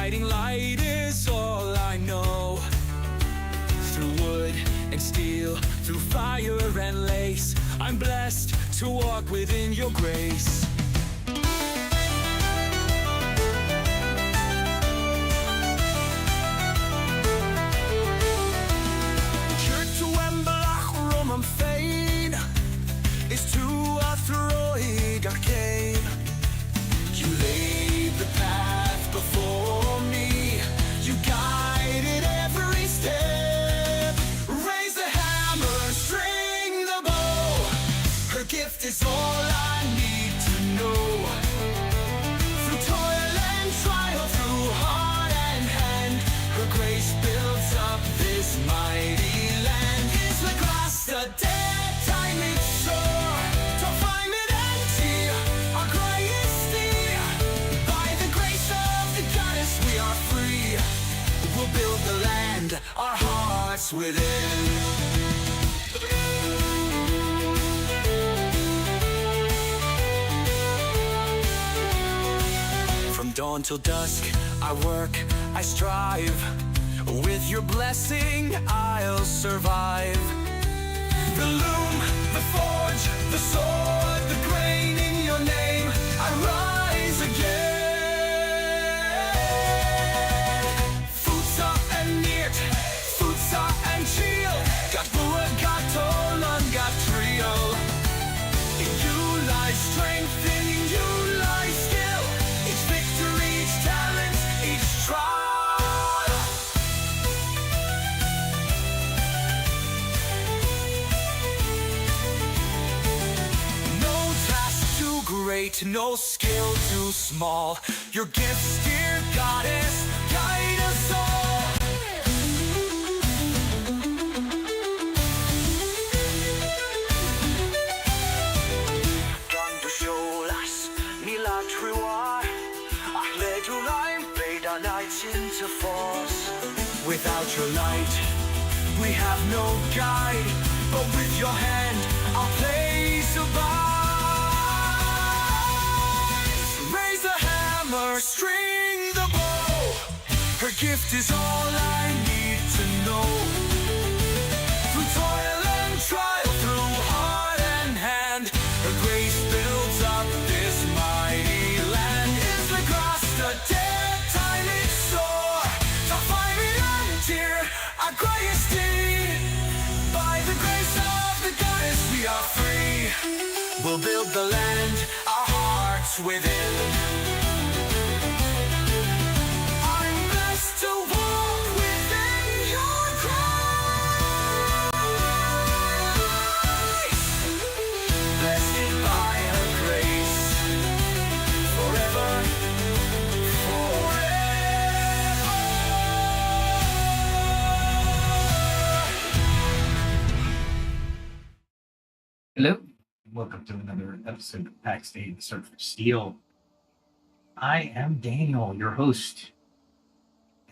guiding light is all I know. Through wood and steel, through fire and lace, I'm blessed to walk within your grace. Is to a throig arcane. You laid the path before me, you guided every step. Raise the hammer, string the bow, her gift is all I need to know. Through toil and trial, through heart and hand, her grace builds up this mighty land. Is the grass the dead time it's sore? We'll build the land, our hearts within. From dawn till dusk, I work, I strive. With your blessing, I'll survive. The loom, the forge, the sword, the grain in your name, I rise again. Got buad, got tolan, got trio. In you lies strength, in you lies skill. Each victory, each talent, each trial. No task too great, no skill too small. Your gifts, dear goddess, guide us all. Into force. Without your light, we have no guide, but with your hand, our place abides. Raise the hammer, string the bow. Her gift is all I need to know. Through toil and trial, through heart and hand, her grace builds up this mighty land. Is the grass the dead time it's sore? To find me dear, our greatest deed. By the grace of the goddess we are free. We'll build the land, our hearts within. I'm blessed to walk within your grace. Blessed by her grace, forever. Hello, and welcome to another episode of Pax Dei, The Search for Steel. I am Daniel, your host,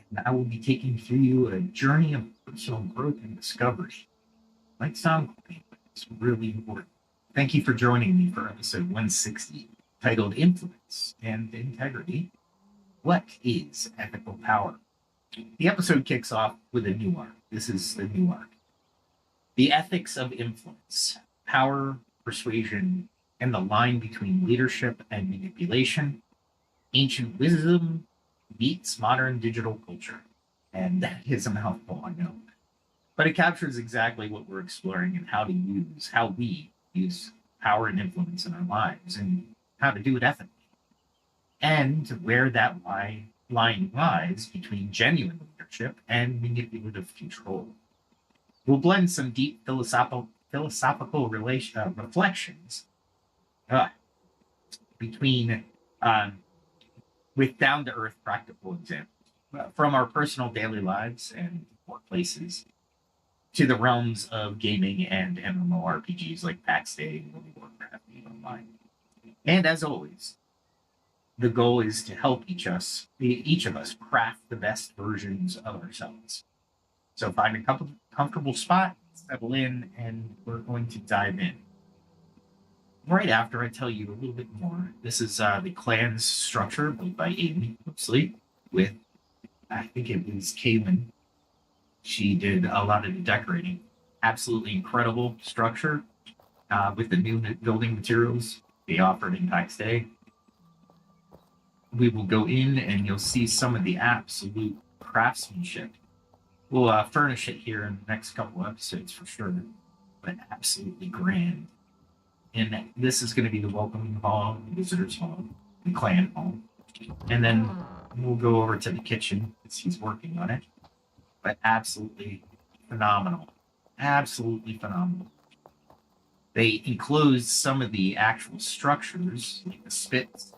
and I will be taking you through a journey of personal growth and discovery. Might sound quaint, but it's really important. Thank you for joining me for episode 160, titled Influence and Integrity. What is ethical power? The episode kicks off with a new arc. This is the new arc. The ethics of influence. Power, persuasion, and the line between leadership and manipulation. Ancient wisdom meets modern digital culture. And that is a mouthful, I know. But it captures exactly what we're exploring and how we use power and influence in our lives and how to do it ethically. And where that line lies between genuine leadership and manipulative control. We'll blend some deep philosophical reflections with down-to-earth practical examples from our personal daily lives and workplaces to the realms of gaming and MMORPGs like Pax Dei and Warcraft online. And as always, the goal is to help each of us craft the best versions of ourselves. So find a comfortable spot, settle in, and we're going to dive in. Right after I tell you a little bit more, this is the clan's structure built by Aiden, mostly, with I think it was Caitlin. She did a lot of the decorating. Absolutely incredible structure with the new building materials they offered in Pax Dei. We will go in and you'll see some of the absolute craftsmanship. We'll furnish it here in the next couple episodes for sure, but absolutely grand. And this is going to be the welcoming hall, the visitors hall, the clan hall. And then we'll go over to the kitchen as he's working on it. But absolutely phenomenal. Absolutely phenomenal. They enclosed some of the actual structures, like the spits,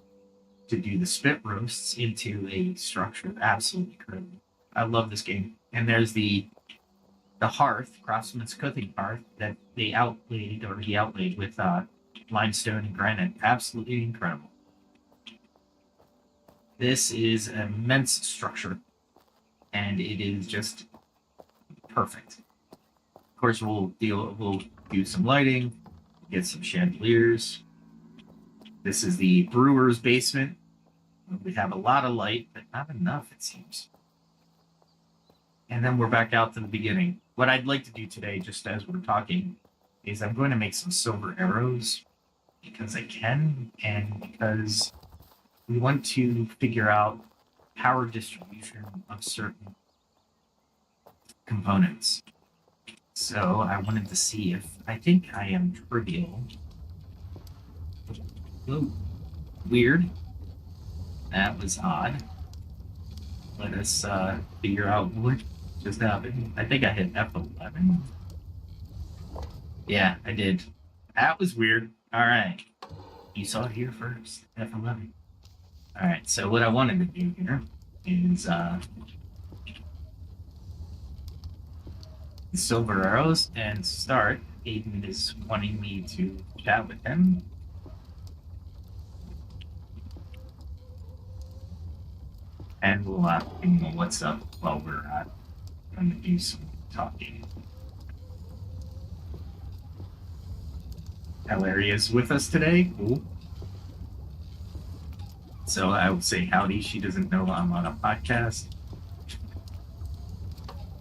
to do the spit roasts into a structure. Absolutely incredible. I love this game. And there's the hearth, craftsman's cooking hearth, that they outlaid, or he outlaid with limestone and granite. Absolutely incredible. This is an immense structure, and it is just perfect. Of course, we'll do some lighting, get some chandeliers. This is the brewer's basement. We have a lot of light, but not enough, it seems. And then we're back out to the beginning. What I'd like to do today, just as we're talking, is I'm going to make some silver arrows because I can, and because we want to figure out power distribution of certain components. So I wanted to see if I think I am trivial. Oh, weird. That was odd. Let us figure out what just happened. I think I hit F11. Yeah, I did. That was weird. All right. You saw it here first. F11. All right. So what I wanted to do here is silver arrows and start. Aiden is wanting me to chat with him. And we'll give him a what's up while we're going to do some talking. Larry is with us today. Cool. So I will say howdy. She doesn't know I'm on a podcast.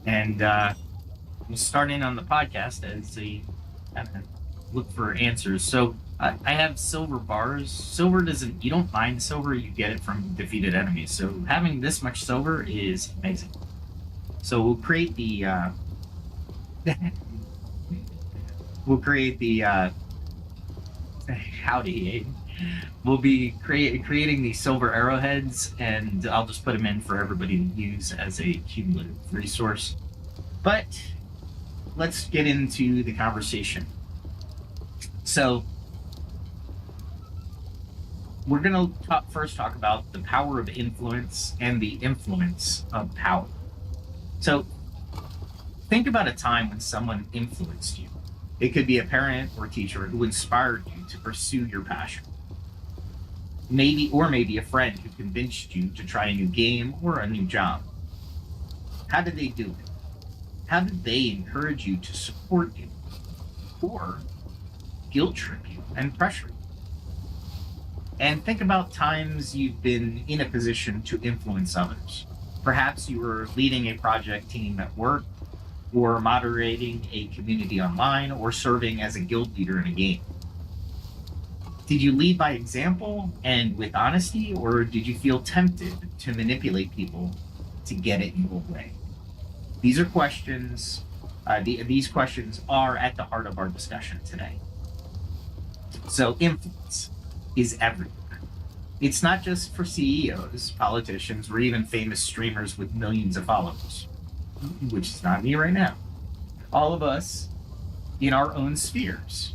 And we'll start in on the podcast as they kind of look for answers. So I have silver bars. Silver doesn't, you don't find silver, you get it from defeated enemies. So having this much silver is amazing. So we'll create the, howdy, we'll be creating these silver arrowheads, and I'll just put them in for everybody to use as a cumulative resource. But let's get into the conversation. So we're going to first talk about the power of influence and the influence of power. So think about a time when someone influenced you. It could be a parent or teacher who inspired you to pursue your passion. Maybe a friend who convinced you to try a new game or a new job. How did they do it? How did they encourage you to support you? Or guilt trip you and pressure you? And think about times you've been in a position to influence others. Perhaps you were leading a project team at work, or moderating a community online, or serving as a guild leader in a game. Did you lead by example and with honesty, or did you feel tempted to manipulate people to get it your way? These are questions, these questions are at the heart of our discussion today. So influence is everywhere. It's not just for CEOs, politicians, or even famous streamers with millions of followers, which is not me right now. All of us in our own spheres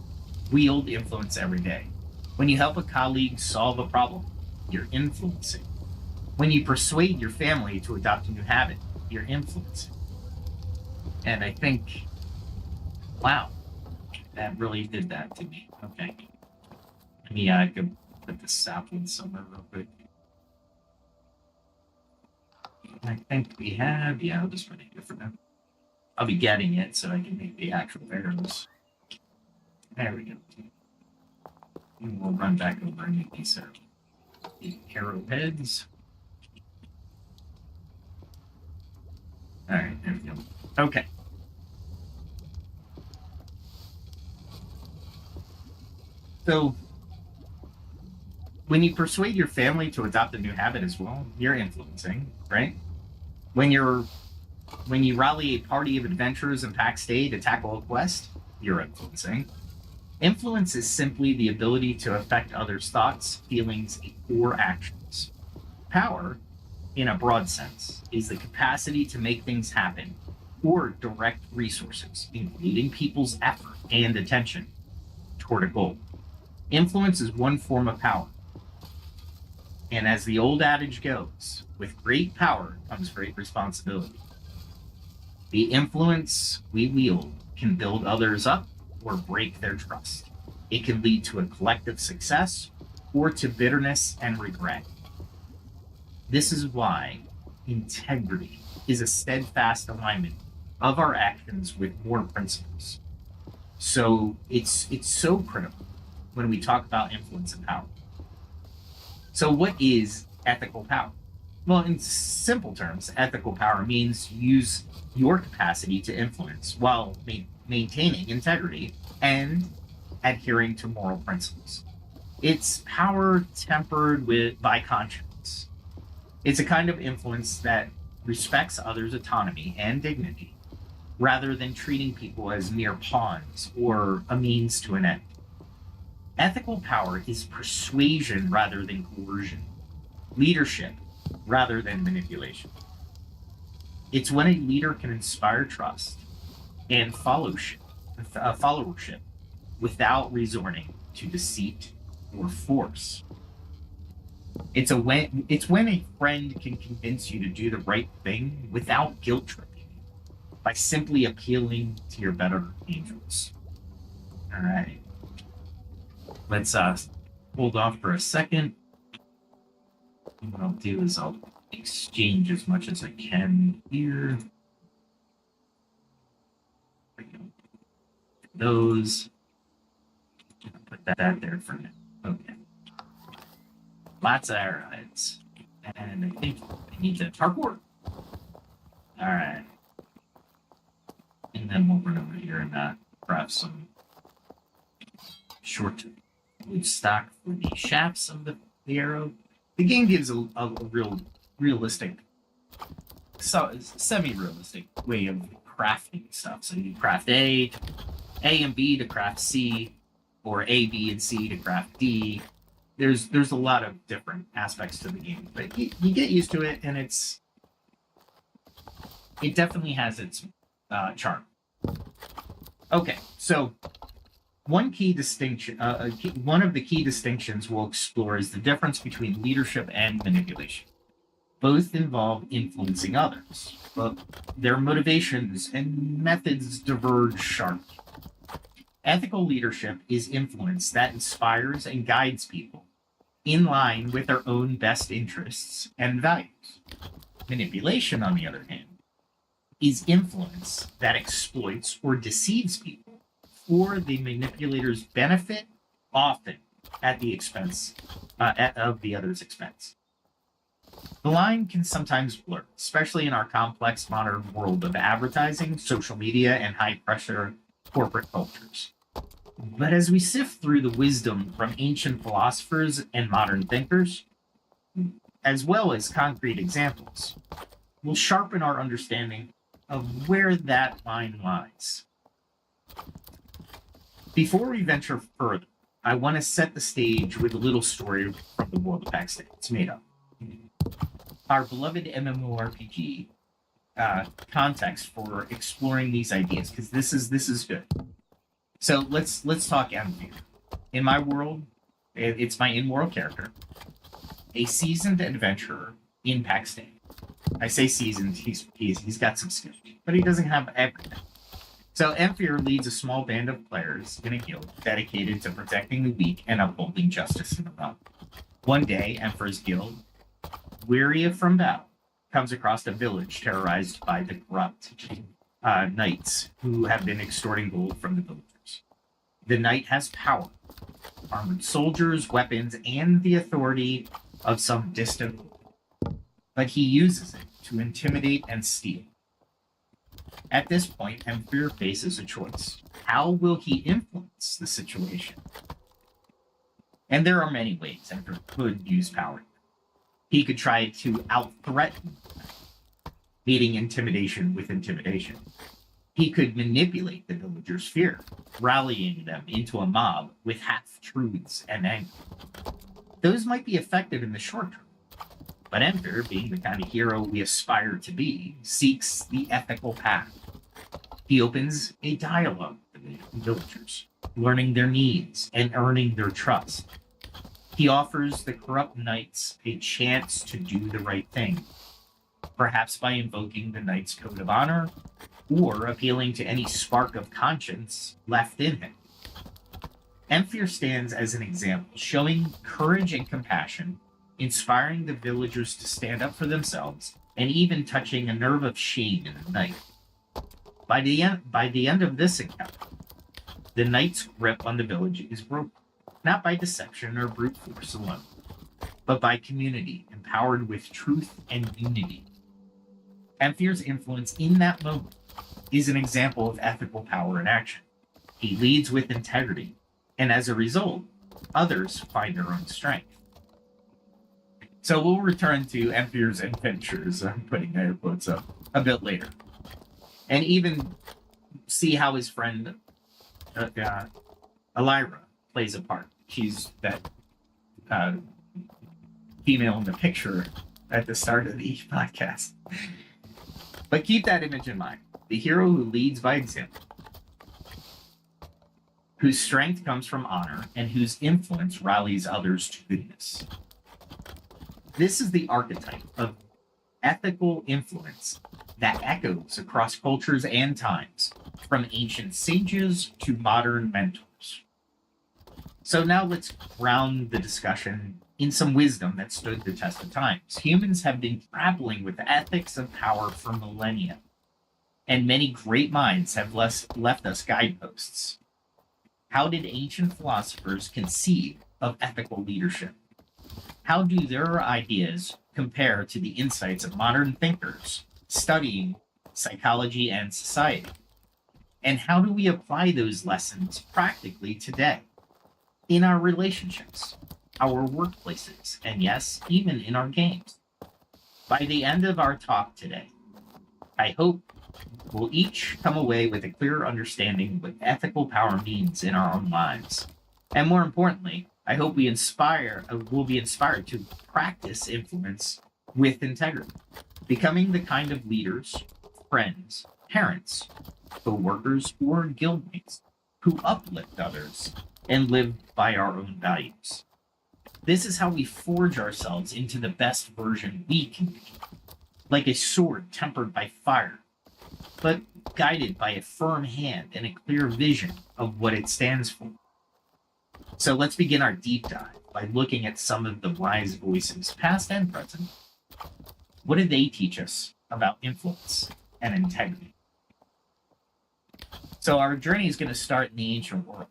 wield influence every day. When you help a colleague solve a problem, you're influencing. When you persuade your family to adopt a new habit, you're influencing. And I think, wow, that really did that to me. Okay. Let me go put the sapling somewhere real quick. I think we have, yeah, I'll just run it for now. I'll be getting it so I can make the actual arrows. There we go. And we'll run back over and make these the arrowheads. All right, there we go. Okay. So, when you persuade your family to adopt a new habit as well, you're influencing, right? When you rally a party of adventurers in Pax Dei to tackle a quest, you're influencing. Influence is simply the ability to affect others' thoughts, feelings, or actions. Power, in a broad sense, is the capacity to make things happen or direct resources, including people's effort and attention, toward a goal. Influence is one form of power. And as the old adage goes, with great power comes great responsibility. The influence we wield can build others up or break their trust. It can lead to a collective success or to bitterness and regret. This is why integrity is a steadfast alignment of our actions with moral principles. So it's so critical when we talk about influence and power. So what is ethical power? Well, in simple terms, ethical power means use your capacity to influence while maintaining integrity and adhering to moral principles. It's power tempered by conscience. It's a kind of influence that respects others' autonomy and dignity, rather than treating people as mere pawns or a means to an end. Ethical power is persuasion rather than coercion, leadership rather than manipulation. It's when a leader can inspire trust and followership without resorting to deceit or force. It's when a friend can convince you to do the right thing without guilt tripping by simply appealing to your better angels. All right. Let's hold off for a second. And what I'll do is I'll exchange as much as I can here. Those. Put that there for now. Okay. Lots of arrowheads. And I think I need to parkour. Alright. And then we'll run over here and craft some short wood stock for the shafts of the arrow. The game gives a realistic, semi-realistic way of crafting stuff. So you craft A and B to craft C, or A, B, and C to craft D. There's a lot of different aspects to the game, but you get used to it, and it definitely has its charm. Okay, so one of the key distinctions we'll explore is the difference between leadership and manipulation. Both involve influencing others, but their motivations and methods diverge sharply. Ethical leadership is influence that inspires and guides people in line with their own best interests and values. Manipulation, on the other hand, is influence that exploits or deceives people for the manipulator's benefit, often at the expense of the other's expense. The line can sometimes blur, especially in our complex modern world of advertising, social media, and high-pressure corporate cultures. But as we sift through the wisdom from ancient philosophers and modern thinkers, as well as concrete examples, we'll sharpen our understanding of where that line lies. Before we venture further, I want to set the stage with a little story from the world of Pax Dei. It's made up. Our beloved MMORPG context for exploring these ideas, because this is good. So let's talk Emphyr. In my world, it's my in-world character, a seasoned adventurer in Pax Dei. I say seasoned, he's got some skills, but he doesn't have everything. So Emphyr leads a small band of players in a guild dedicated to protecting the weak and upholding justice in the realm. One day, Emphyr's guild, weary from battle, comes across a village terrorized by the corrupt knights who have been extorting gold from the villagers. The knight has power, armored soldiers, weapons, and the authority of some distant lord, but he uses it to intimidate and steal. At this point, Emphyr faces a choice. How will he influence the situation? And there are many ways Emphyr could use power. He could try to out-threaten, meeting intimidation with intimidation. He could manipulate the villagers' fear, rallying them into a mob with half-truths and anger. Those might be effective in the short term, but Emphyr, being the kind of hero we aspire to be, seeks the ethical path. He opens a dialogue with the villagers, learning their needs and earning their trust. He offers the corrupt knights a chance to do the right thing, perhaps by invoking the knight's code of honor or appealing to any spark of conscience left in him. Emphyr stands as an example, showing courage and compassion, inspiring the villagers to stand up for themselves, and even touching a nerve of shame in the knight. By the end of this encounter, the knight's grip on the village is broken, not by deception or brute force alone, but by community empowered with truth and unity. Empfyr's influence in that moment is an example of ethical power in action. He leads with integrity, and as a result, others find their own strength. So we'll return to Empfyr's adventures, I'm putting air quotes up, a bit later, and even see how his friend Elira plays a part. She's that female in the picture at the start of the podcast. But keep that image in mind. The hero who leads by example, whose strength comes from honor, and whose influence rallies others to goodness. This is the archetype of ethical influence that echoes across cultures and times, from ancient sages to modern mentors. So now let's ground the discussion in some wisdom that stood the test of times. Humans have been grappling with the ethics of power for millennia, and many great minds have left us guideposts. How did ancient philosophers conceive of ethical leadership? How do their ideas compare to the insights of modern thinkers studying psychology and society? And how do we apply those lessons practically today in our relationships, our workplaces, and yes, even in our games? By the end of our talk today, I hope we'll each come away with a clearer understanding of what ethical power means in our own lives. And more importantly, I hope we'll be inspired to practice influence with integrity, becoming the kind of leaders, friends, parents, co-workers, or guildmates who uplift others and live by our own values. This is how we forge ourselves into the best version we can be, like a sword tempered by fire, but guided by a firm hand and a clear vision of what it stands for. So let's begin our deep dive by looking at some of the wise voices, past and present. What did they teach us about influence and integrity? So our journey is going to start in the ancient world.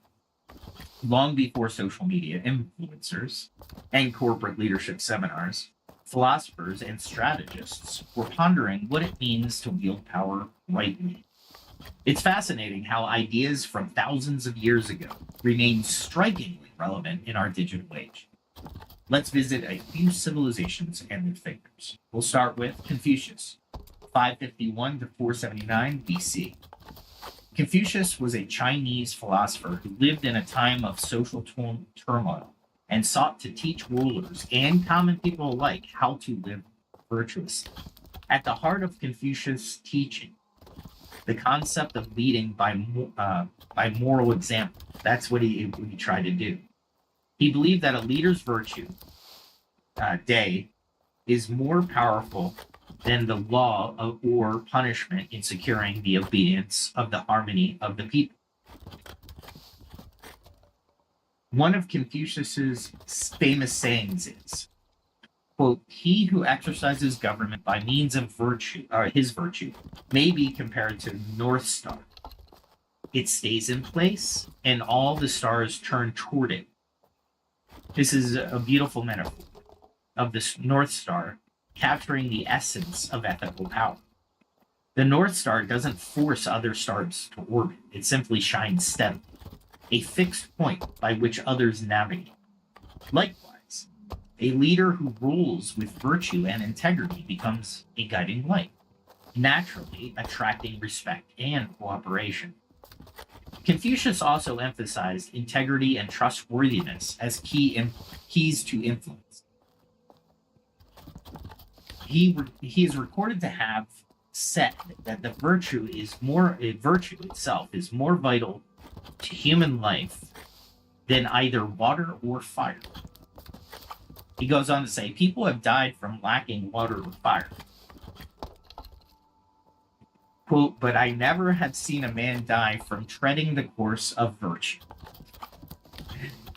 Long before social media, influencers, and corporate leadership seminars, philosophers and strategists were pondering what it means to wield power rightly. It's fascinating how ideas from thousands of years ago remain strikingly relevant in our digital age. Let's visit a few civilizations and their thinkers. We'll start with Confucius, 551 to 479 BC. Confucius was a Chinese philosopher who lived in a time of social turmoil and sought to teach rulers and common people alike how to live virtuously. At the heart of Confucius' teaching, the concept of leading by moral example. That's what he tried to do. He believed that a leader's virtue, Dei, is more powerful than the law or punishment in securing the obedience of the harmony of the people. One of Confucius's famous sayings is, quote, "He who exercises government by means of virtue, or his virtue, may be compared to the North Star. It stays in place, and all the stars turn toward it." This is a beautiful metaphor of this North Star capturing the essence of ethical power. The North Star doesn't force other stars to orbit. It simply shines steadily, a fixed point by which others navigate. Likewise, a leader who rules with virtue and integrity becomes a guiding light, naturally attracting respect and cooperation. Confucius also emphasized integrity and trustworthiness as keys to influence. He is recorded to have said that virtue itself is more vital to human life than either water or fire. He goes on to say, people have died from lacking water or fire. Quote, but I never have seen a man die from treading the course of virtue.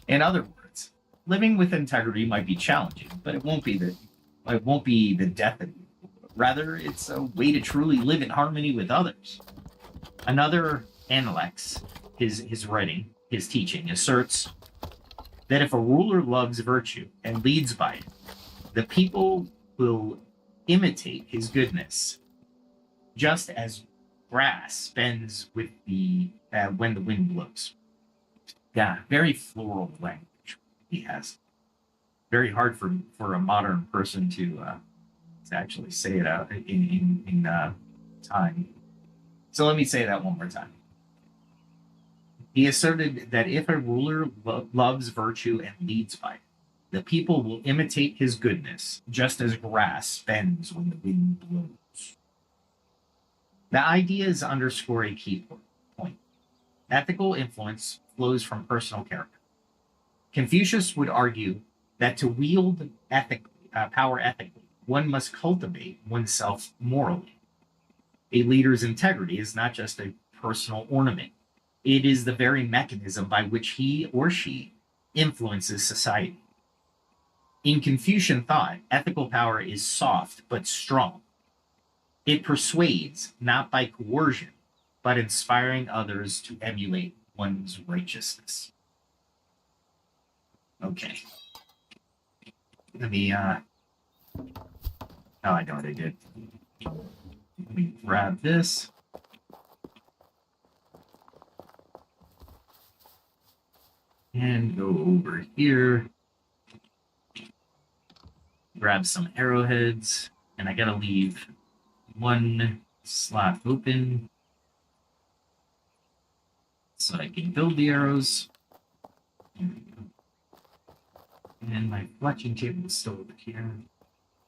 In other words, living with integrity might be challenging, but it won't be the death of you. Rather, it's a way to truly live in harmony with others. Another Analects, his writing, his teaching, asserts that if a ruler loves virtue and leads by it, the people will imitate his goodness, just as grass bends with when the wind blows. Yeah, very floral language he has. Very hard for a modern person to actually say it out in time. So let me say that one more time. He asserted that if a ruler loves virtue and leads by it, the people will imitate his goodness, just as grass bends when the wind blows. The ideas underscore a key point. Ethical influence flows from personal character. Confucius would argue that to wield power ethically, one must cultivate oneself morally. A leader's integrity is not just a personal ornament. It is the very mechanism by which he or she influences society. In Confucian thought, ethical power is soft but strong. It persuades not by coercion, but inspiring others to emulate one's righteousness. Okay. Let me, oh, I know what I did. Let me grab this. And go over here. Grab some arrowheads. And I gotta leave one slot open so I can build the arrows. And my fletching table is still over here.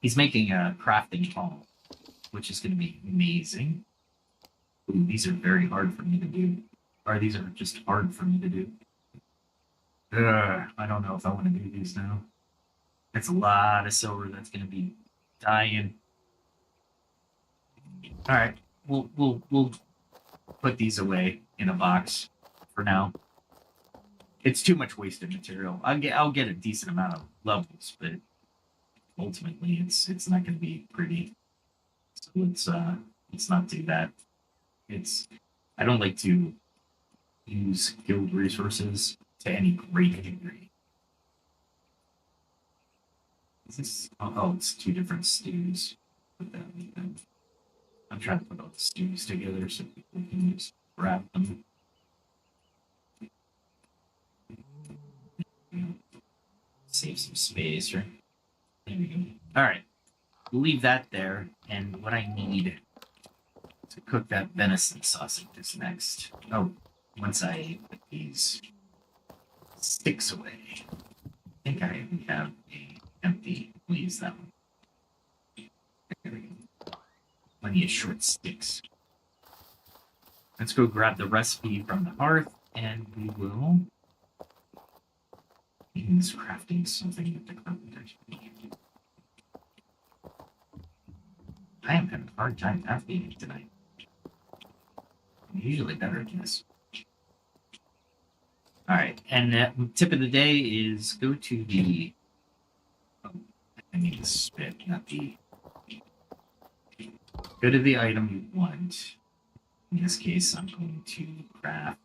He's making a crafting hall, which is going to be amazing. Ooh, these are very hard for me to do. Or these are just hard for me to do. I don't know if I want to do these now. That's a lot of silver that's going to be dying. All right, we'll put these away in a box for now. It's too much wasted material. I'll get a decent amount of levels, but ultimately it's not going to be pretty. So let's not do that. I don't like to use guild resources to any great degree. Is this? Oh, it's two different stews. Put that in there. I'm trying to put all the stews together so people can just grab them. Save some space, right? There we go. All right, we'll leave that there. And what I need to cook that venison sausage is next. Oh, once I put these sticks away, I think I have a empty. We'll use that one. There we go. Plenty of short sticks. Let's go grab the recipe from the hearth, and we will. He's crafting something with the carpenters. I am having a hard time navigating tonight. I'm usually better at this. Alright, and the tip of the day is go to the... Oh, I need to spit, not the... Go to the item you want. In this case, I'm going to craft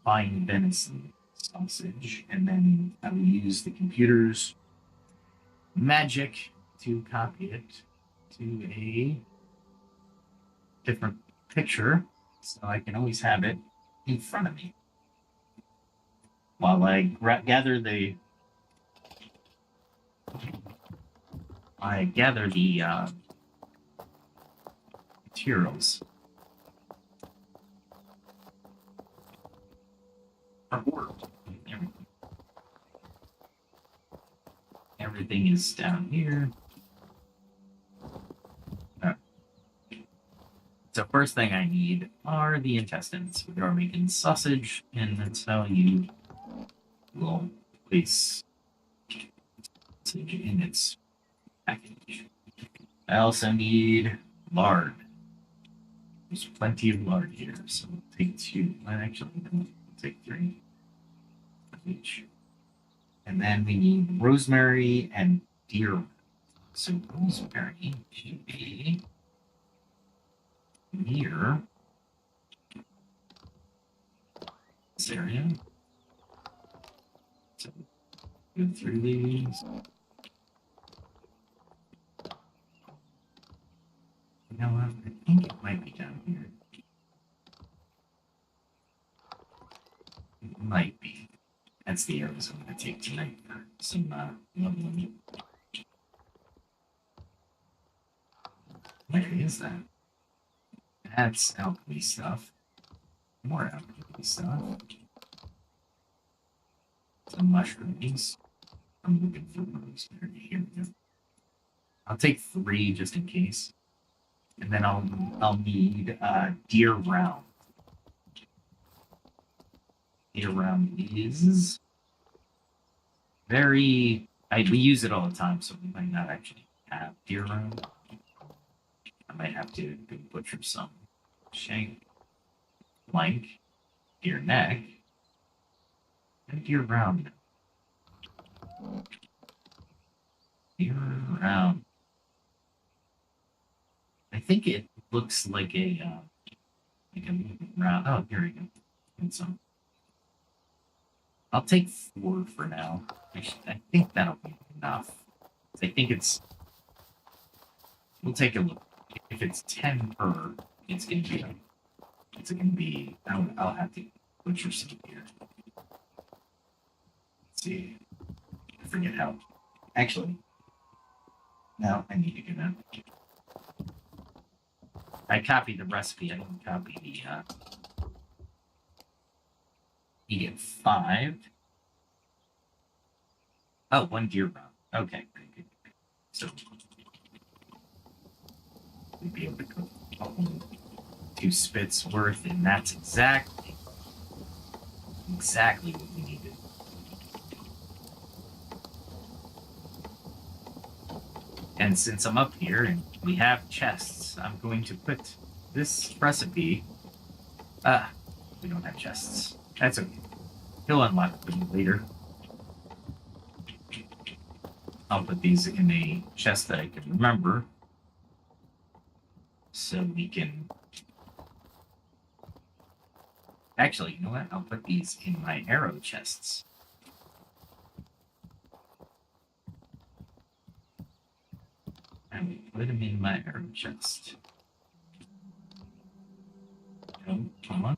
fine venison sausage, and then I will use the computer's magic to copy it to a different picture so I can always have it in front of me while I gather the materials. Everything is down here. So first thing I need are the intestines. We are making sausage, and that's how you will place sausage in its package. I also need lard. There's plenty of lard here, so we'll take 2. Actually, we'll take 3 of each. And then we need rosemary and deer. So rosemary should be near this area. So go through these. You know what? I think it might be down here. It might be. That's the arrows I'm going to take tonight for some leveling. Where is that? That's alchemy stuff. More alchemy stuff. Some mushrooms. I'm looking for rosemary. Here we go. I'll take 3 just in case. And then I'll need deer round. Deer round is very... we use it all the time, so we might not actually have deer round. I might have to go butcher some. Shank, flank, deer neck, and deer round. Deer round. I think it looks like a round. Oh, here we go. And some. I'll take 4 for now. I think that'll be enough. I think it's. We'll take a look. If it's 10 per, it's gonna be. It's gonna be. I'll have to butcher some here. Let's see. I forget how. Actually, no, I need to get that. I copied the recipe. I didn't copy the. You get 5. Oh, 1 deer round. Okay, good. So we'd be able to cook 2 spits worth, and that's exactly what we needed. And since I'm up here and we have chests, I'm going to put this recipe. We don't have chests. That's okay. He'll unlock them later. I'll put these in a chest that I can remember. So we can... Actually, you know what? I'll put these in my arrow chests. I will put them in my arrow chest. Oh, come on.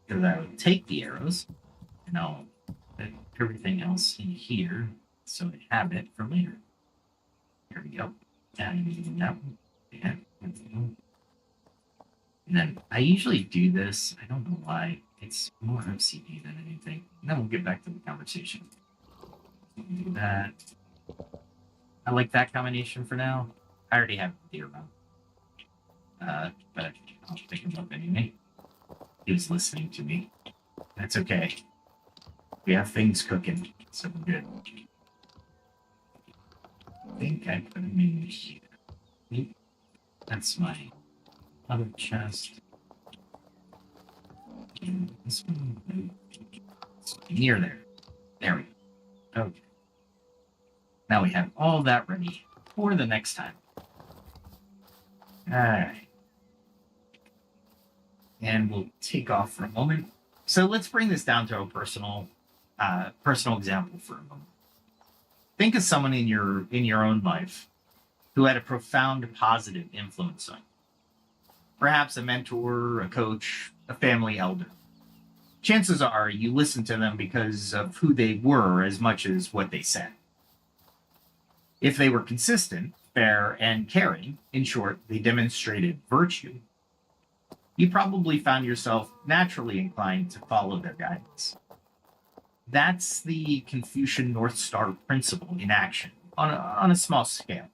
Because I would take the arrows, and I'll put everything else in here, so I have it for later. Here we go. And that one. Yeah. And then I usually do this. I don't know why. It's more OCD than anything. And then we'll get back to the conversation. Do that. I like that combination for now. I already have the deer round. But I'll pick him up anyway. He was listening to me. That's okay. We have things cooking, so we're good. I think I put him in here. That's my other chest. And this one. It's near there. There we go. Okay. Now we have all that ready for the next time. Alright. And we'll take off for a moment. So let's bring this down to a personal example for a moment. Think of someone in your own life who had a profound positive influence on you. perhaps a mentor, a coach, a family elder. Chances are you listen to them because of who they were as much as what they said. If they were consistent, fair, and caring, in short, they demonstrated virtue, you probably found yourself naturally inclined to follow their guidance. That's the Confucian North Star principle in action on a small scale.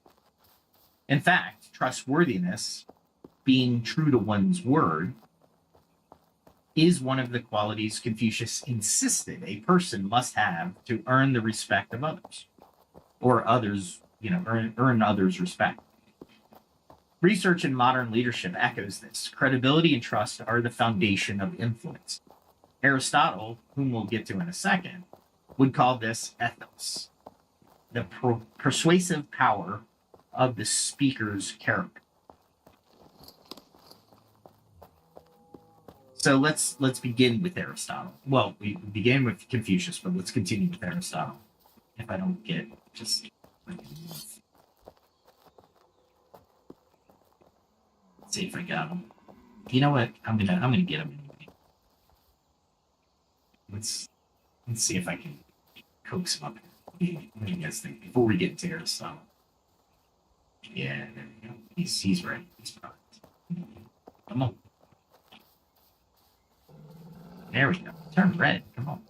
In fact, trustworthiness, being true to one's word, is one of the qualities Confucius insisted a person must have to earn the respect of others, or others, earn others' respect. Research in modern leadership echoes this. Credibility and trust are the foundation of influence. Aristotle, whom we'll get to in a second, would call this ethos, the persuasive power of the speaker's character. So let's begin with Aristotle. Well, we began with Confucius, but let's continue with Aristotle. If I don't get just let's see if I got him. You know what? I'm gonna get him anyway. Let's see if I can coax him up. What do you guys think before we get to Aristotle? Yeah, there we go. He's ready. He's probably. Come on. There we go. Turn red. Come on.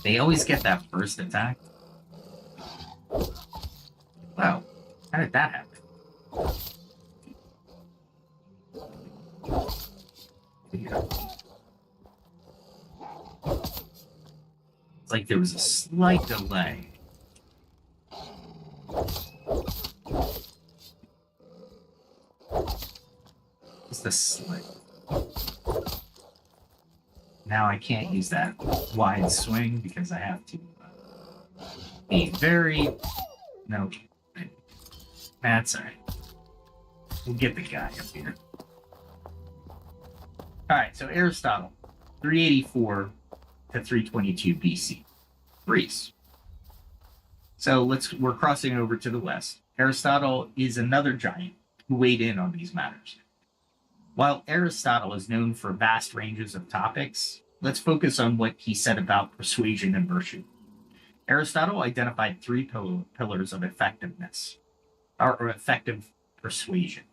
They always get that first attack. Wow. How did that happen? It's like there was a slight delay. Just a slight. Now I can't use that wide swing because I have to be very... No. That's all right. We'll get the guy up here. All right, so Aristotle, 384 to 322 BC, Greece. So we're crossing over to the west. Aristotle is another giant who weighed in on these matters. While Aristotle is known for vast ranges of topics, let's focus on what he said about persuasion and virtue. Aristotle identified three pillars of effectiveness, or effective persuasion.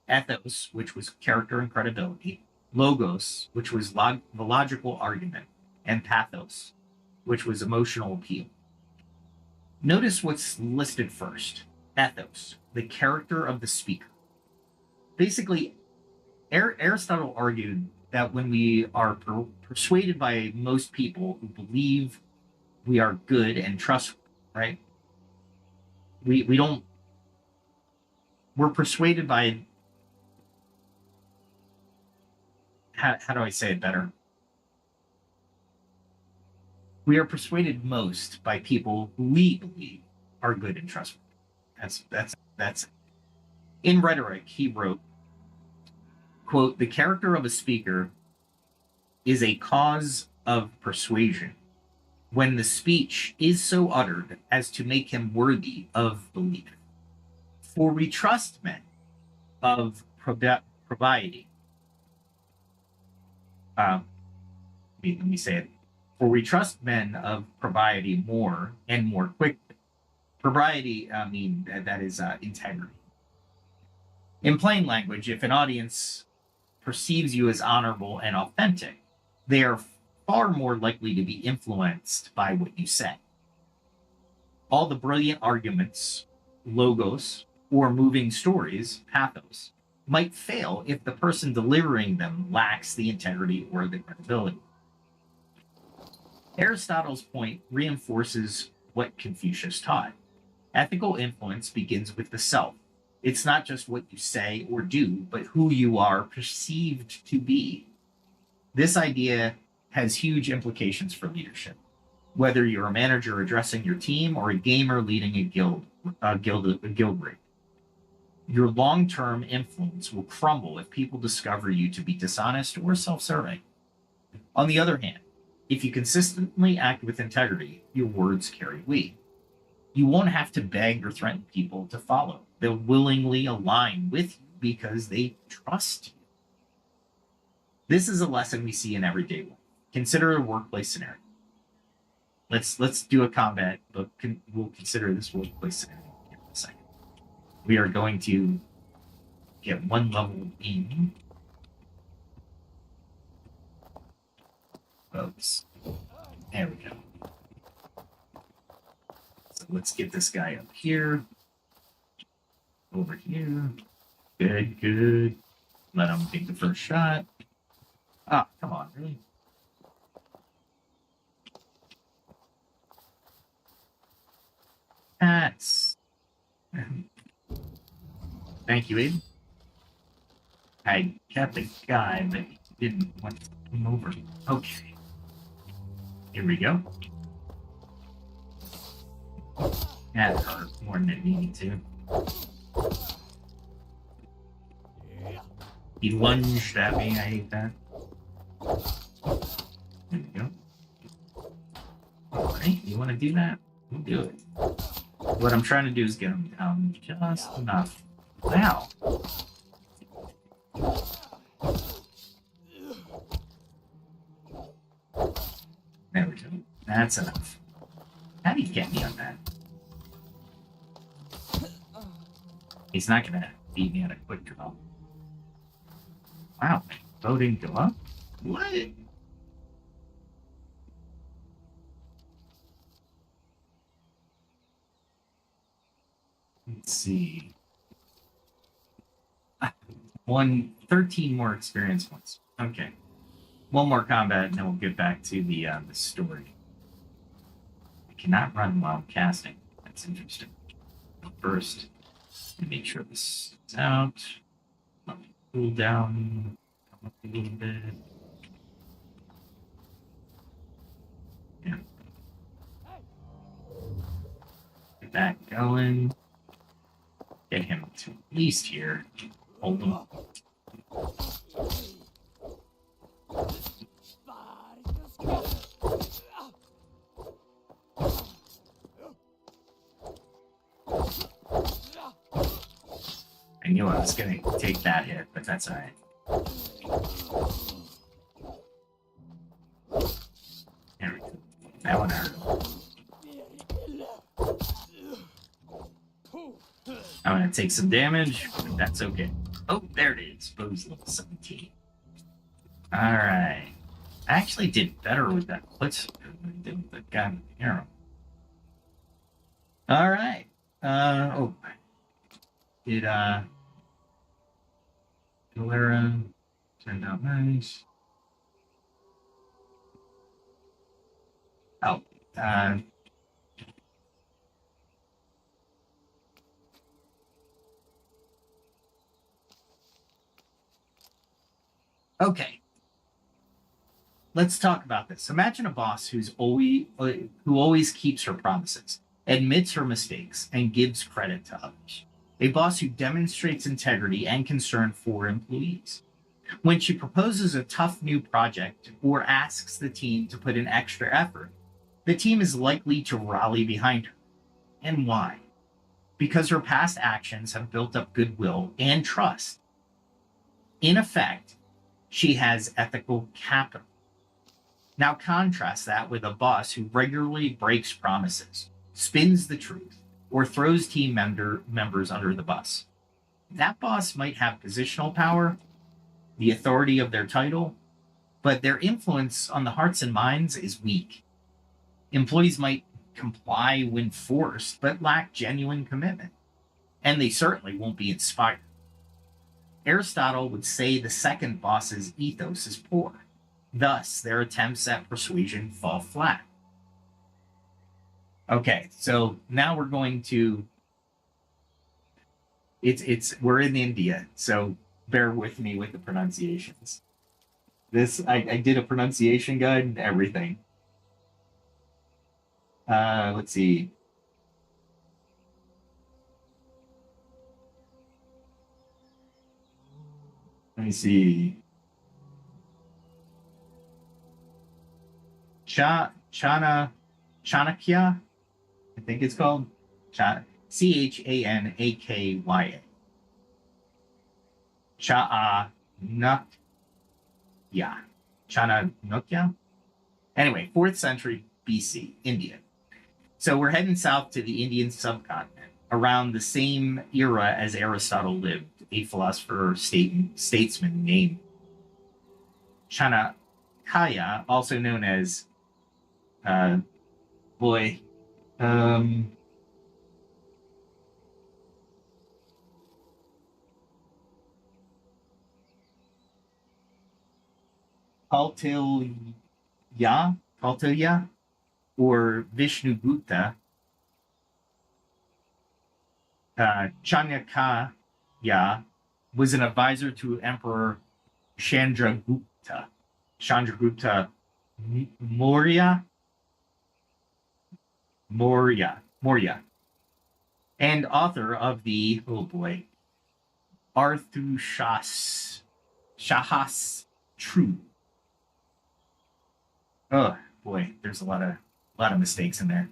Ethos, which was character and credibility. Logos, which was the logical argument. And pathos, which was emotional appeal. Notice what's listed first. Ethos, the character of the speaker. Basically, Aristotle argued that when we are persuaded by most people who believe we are good and trustworthy, right? We're persuaded by, how do I say it better? We are persuaded most by people who we believe are good and trustworthy. That's in rhetoric, he wrote, quote, "The character of a speaker is a cause of persuasion when the speech is so uttered as to make him worthy of belief. For we trust men of probity." Let me say it. For we trust men of probity more and more quickly. Probity, that is integrity. In plain language, if an audience perceives you as honorable and authentic, they are far more likely to be influenced by what you say. All the brilliant arguments, logos, or moving stories, pathos, might fail if the person delivering them lacks the integrity or the credibility. Aristotle's point reinforces what Confucius taught. Ethical influence begins with the self. It's not just what you say or do, but who you are perceived to be. This idea has huge implications for leadership. Whether you're a manager addressing your team or a gamer leading a guild raid. Your long-term influence will crumble if people discover you to be dishonest or self-serving. On the other hand, if you consistently act with integrity, your words carry weight. You won't have to beg or threaten people to follow. They'll willingly align with you because they trust you. This is a lesson we see in everyday life. Consider a workplace scenario. Let's do a combat, but we'll consider this workplace scenario here in a second. We are going to get one level in. Oops. There we go. So let's get this guy up here. Over here. Good, good. Let him take the first shot. Ah, come on, really? That's... Thank you, Aiden. I kept the guy, but he didn't want to come over. Okay. Here we go. That hurt more than it needed to. He lunged at me. I hate that. There we go. Alright, you want to do that? We'll do it. What I'm trying to do is get him down just enough. Wow. There we go. That's enough. How do you get me on that? He's not gonna beat me at a quick draw. Wow, voting go up? What? Let's see. 13 more experience points. Okay. One more combat, and then we'll get back to the story. I cannot run while casting. That's interesting. First, make sure this is out. Let me cool down. Come up a little bit. Yeah. Get that going. Get him to at least here. Hold him. I knew I was going to take that hit, but that's alright. There we go. That one hurt. I'm going to take some damage, but that's okay. Oh, there it is. Bow's level 17. Alright. I actually did better with that blitz than I did with the guy with the arrow. Alright. Oh. Did, Galera turned out nice. Oh, okay. Let's talk about this. Imagine a boss who always keeps her promises, admits her mistakes, and gives credit to others. A boss who demonstrates integrity and concern for employees. When she proposes a tough new project or asks the team to put in extra effort, the team is likely to rally behind her. And why? Because her past actions have built up goodwill and trust. In effect, she has ethical capital. Now contrast that with a boss who regularly breaks promises, spins the truth, or throws team members under the bus. That boss might have positional power, the authority of their title, but their influence on the hearts and minds is weak. Employees might comply when forced, but lack genuine commitment, and they certainly won't be inspired. Aristotle would say the second boss's ethos is poor. Thus, their attempts at persuasion fall flat. Okay, so now we're going to... We're in India, so bear with me with the pronunciations. I did a pronunciation guide and everything. Let's see. Let me see. Chanakya, I think it's called. Chanakya. Chanakya. Chanakya? Anyway, 4th century BC, India. So we're heading south to the Indian subcontinent around the same era as Aristotle lived, a philosopher statesman named Chanakya, also known as boy, Kautilya, or Vishnugupta. Chanakya was an advisor to Emperor Chandragupta. Chandragupta Maurya, and author of the Arthashastra. Oh boy, there's a lot of mistakes in there.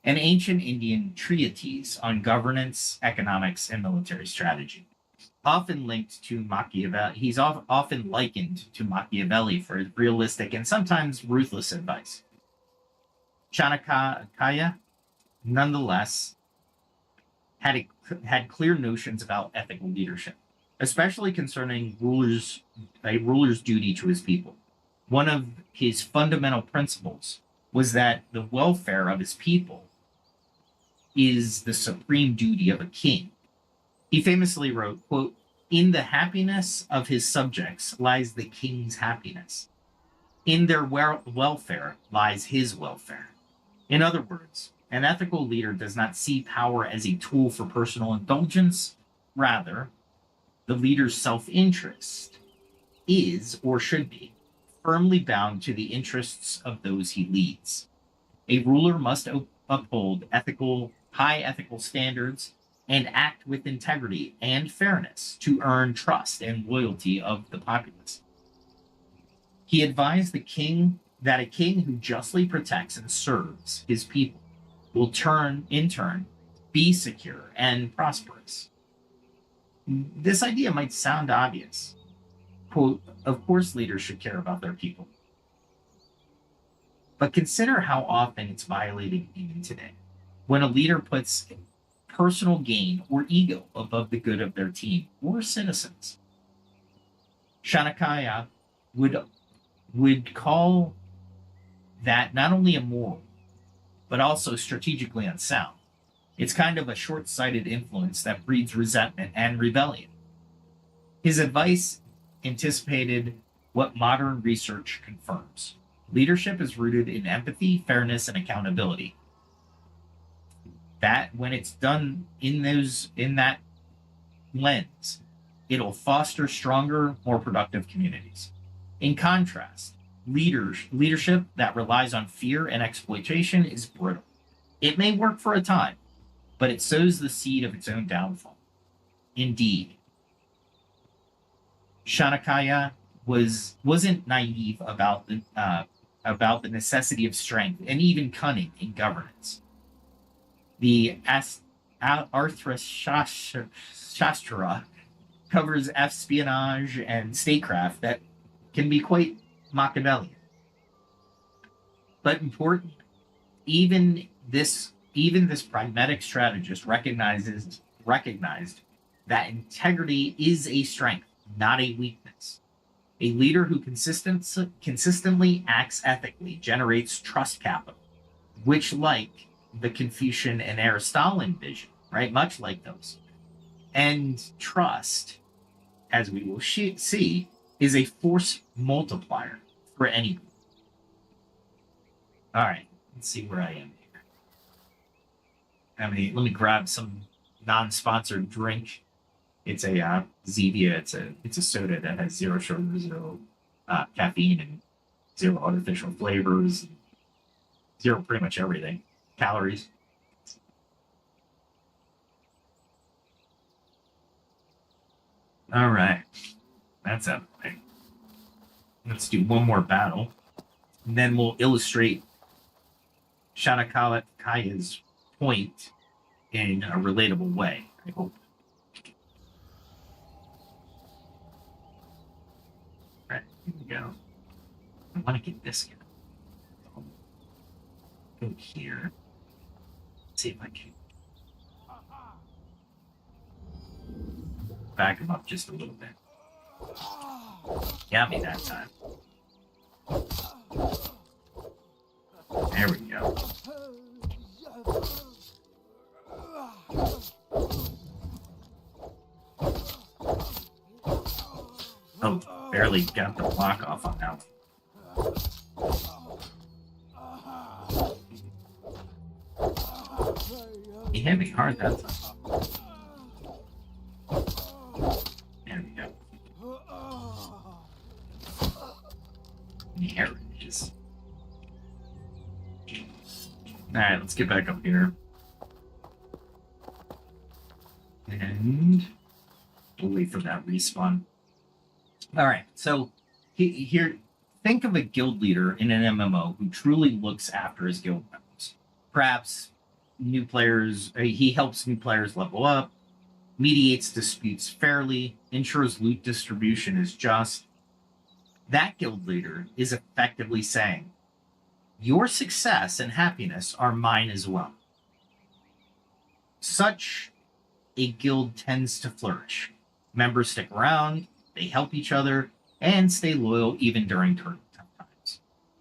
An ancient Indian treatise on governance, economics, and military strategy. Often linked to Machiavelli, he's often likened to Machiavelli for his realistic and sometimes ruthless advice. Chanakya, nonetheless, had clear notions about ethical leadership, especially concerning a ruler's duty to his people. One of his fundamental principles was that the welfare of his people is the supreme duty of a king. He famously wrote, quote, "In the happiness of his subjects lies the king's happiness. In their welfare lies his welfare." In other words, an ethical leader does not see power as a tool for personal indulgence. Rather, the leader's self-interest is, or should be, firmly bound to the interests of those he leads. A ruler must uphold high ethical standards and act with integrity and fairness to earn trust and loyalty of the populace. He advised the king that a king who justly protects and serves his people will in turn, be secure and prosperous. This idea might sound obvious. Quote, "Of course leaders should care about their people." But consider how often it's violated even today, when a leader puts personal gain or ego above the good of their team or citizens. Chanakya would call that not only immoral, but also strategically unsound. It's kind of a short-sighted influence that breeds resentment and rebellion. His advice anticipated what modern research confirms. Leadership is rooted in empathy, fairness, and accountability. That when it's done in that lens, it'll foster stronger, more productive communities. In contrast, leadership that relies on fear and exploitation is brittle. It may work for a time, but it sows the seed of its own downfall. Indeed, Chanakya wasn't naive about the necessity of strength and even cunning in governance. The Arthashastra covers espionage and statecraft that can be quite Machiavellian. But important, even this pragmatic strategist recognized that integrity is a strength, not a weakness. A leader who consistently acts ethically generates trust capital, which, like the Confucian and Aristotelian vision, right? Much like those. And trust, as we will see, is a force multiplier for any group. All right, let's see where I am here. Let me grab some non-sponsored drink. It's a Zevia. It's a soda that has zero sugar, zero caffeine, and zero artificial flavors, zero pretty much everything. Calories. All right, that's out of the way. Let's do one more battle, and then we'll illustrate Chanakya's point in a relatable way, I hope. Right, here we go. I want to get this guy. Go here. Let's see if I can back him up just a little bit. Got me that time. There we go. Oh, barely got the block off on that one. He hit me hard that time. There we go. There it is. Alright, let's get back up here. And we'll wait for that respawn. Alright, so here, think of a guild leader in an MMO who truly looks after his guild members. Perhaps new players, he helps new players level up, mediates disputes fairly, ensures loot distribution is just. That guild leader is effectively saying, your success and happiness are mine as well. Such a guild tends to flourish. Members stick around, they help each other, and stay loyal even during tough times.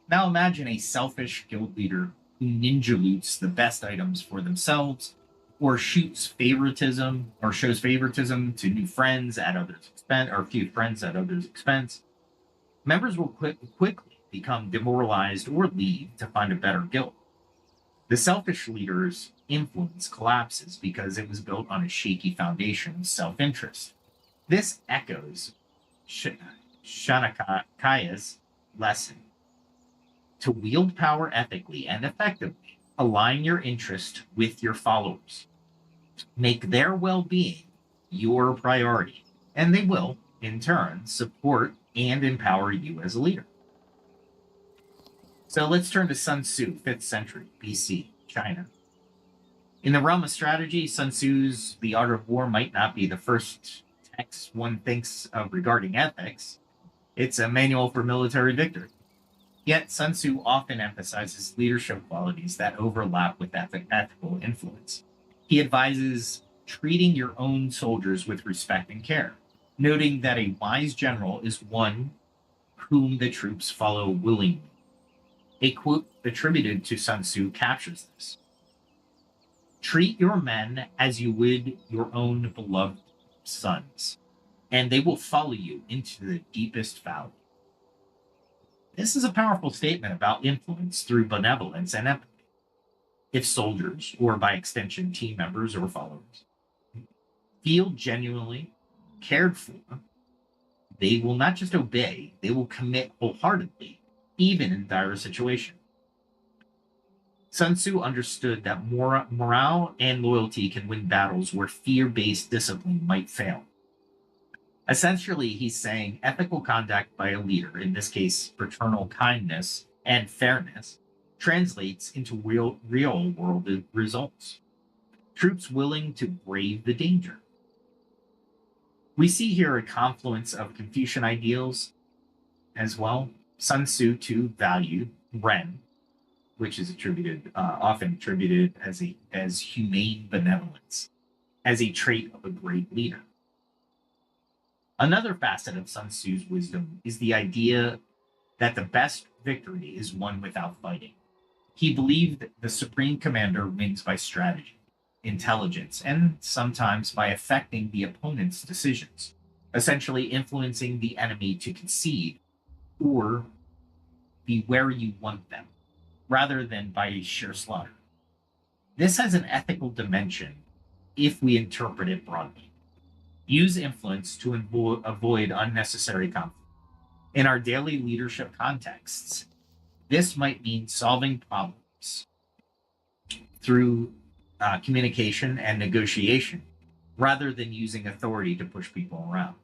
Now imagine a selfish guild leader who ninja loots the best items for themselves, or shows favoritism to new friends at others' expense, or few friends at others' expense. Members will quickly become demoralized or leave to find a better guild. The selfish leader's influence collapses because it was built on a shaky foundation of self-interest. This echoes Chanakya's lesson. To wield power ethically and effectively, align your interest with your followers. Make their well-being your priority, and they will, in turn, support and empower you as a leader. So let's turn to Sun Tzu, 5th century BC, China. In the realm of strategy, Sun Tzu's The Art of War might not be the first text one thinks of regarding ethics. It's a manual for military victory. Yet Sun Tzu often emphasizes leadership qualities that overlap with ethical influence. He advises treating your own soldiers with respect and care, noting that a wise general is one whom the troops follow willingly. A quote attributed to Sun Tzu captures this. Treat your men as you would your own beloved sons, and they will follow you into the deepest valley. This is a powerful statement about influence through benevolence and empathy. If soldiers, or by extension team members or followers, feel genuinely cared for, they will not just obey, they will commit wholeheartedly, even in dire situation. Sun Tzu understood that morale and loyalty can win battles where fear-based discipline might fail. Essentially, he's saying ethical conduct by a leader, in this case, fraternal kindness and fairness, translates into real-world results. Troops willing to brave the danger. We see here a confluence of Confucian ideals as well. Sun Tzu, too, valued Ren, which is often attributed as humane benevolence, as a trait of a great leader. Another facet of Sun Tzu's wisdom is the idea that the best victory is won without fighting. He believed the supreme commander wins by strategy, intelligence, and sometimes by affecting the opponent's decisions, essentially influencing the enemy to concede or be where you want them, rather than by sheer slaughter. This has an ethical dimension if we interpret it broadly. Use influence to avoid unnecessary conflict. In our daily leadership contexts, this might mean solving problems through communication and negotiation, rather than using authority to push people around.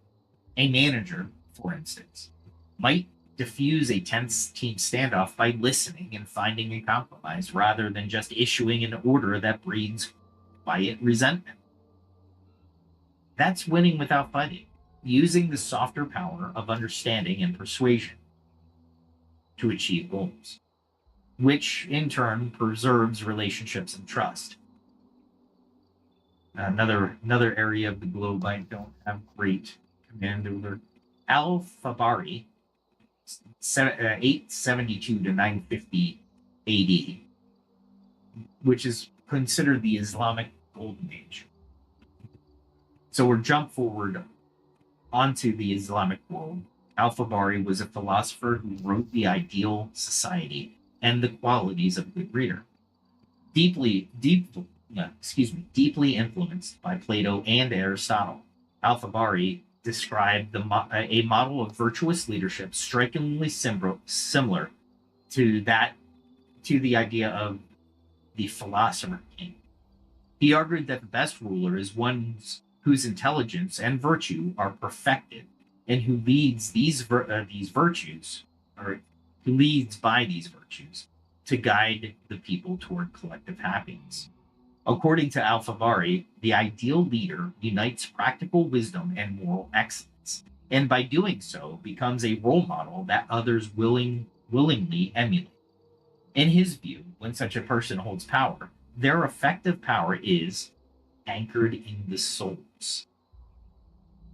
A manager, for instance, might diffuse a tense team standoff by listening and finding a compromise, rather than just issuing an order that breeds quiet resentment. That's winning without fighting, using the softer power of understanding and persuasion to achieve goals, which in turn preserves relationships and trust. Another area of the globe I don't have great command over. Al-Farabi, 872 to 950 AD, which is considered the Islamic Golden Age. So we'll jump forward onto the Islamic world. Al-Farabi was a philosopher who wrote The Ideal Society and the Qualities of a Good Reader. Deeply influenced by Plato and Aristotle, Al-Farabi described a model of virtuous leadership strikingly similar to the idea of the philosopher king. He argued that the best ruler is one whose intelligence and virtue are perfected, and who leads by these virtues to guide the people toward collective happiness. According to Al-Farabi, the ideal leader unites practical wisdom and moral excellence, and by doing so becomes a role model that others willingly emulate. In his view, when such a person holds power, their effective power is anchored in the souls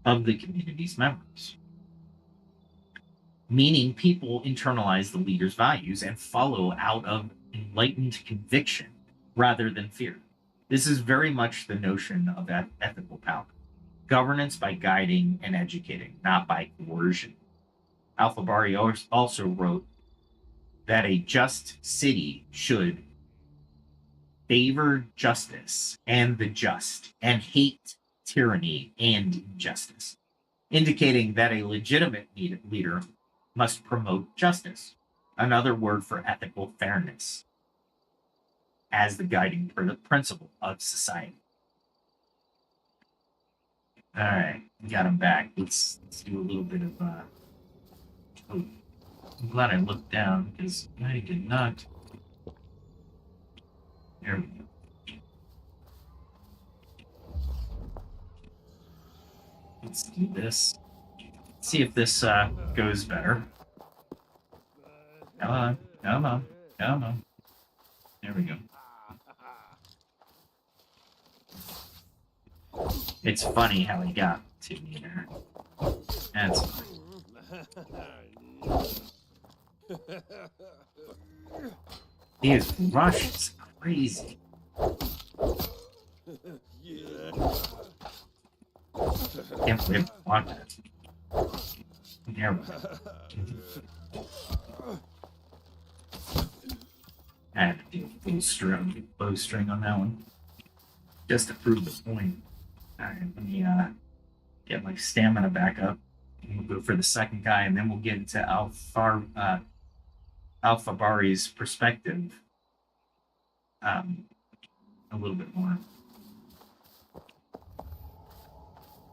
of the community's members, meaning people internalize the leader's values and follow out of enlightened conviction rather than fear. This is very much the notion of ethical power. Governance by guiding and educating, not by coercion. Al-Farabi also wrote that a just city should favor justice and the just, and hate tyranny and injustice, indicating that a legitimate leader must promote justice, another word for ethical fairness, as the guiding principle of society. All right, we got him back. Let's do a little bit of. I'm glad I looked down because I did not. There we go. Let's do this. See if this goes better. Come on, come on, come on. There we go. It's funny how he got to me there. That's fine. His rush is crazy. Can't believe I blocked that. There we go. I had to do a full bowstring on that one. Just to prove the point. Alright, let me get my stamina back up. And we'll go for the second guy, and then we'll get into Al-Farabi's perspective a little bit more.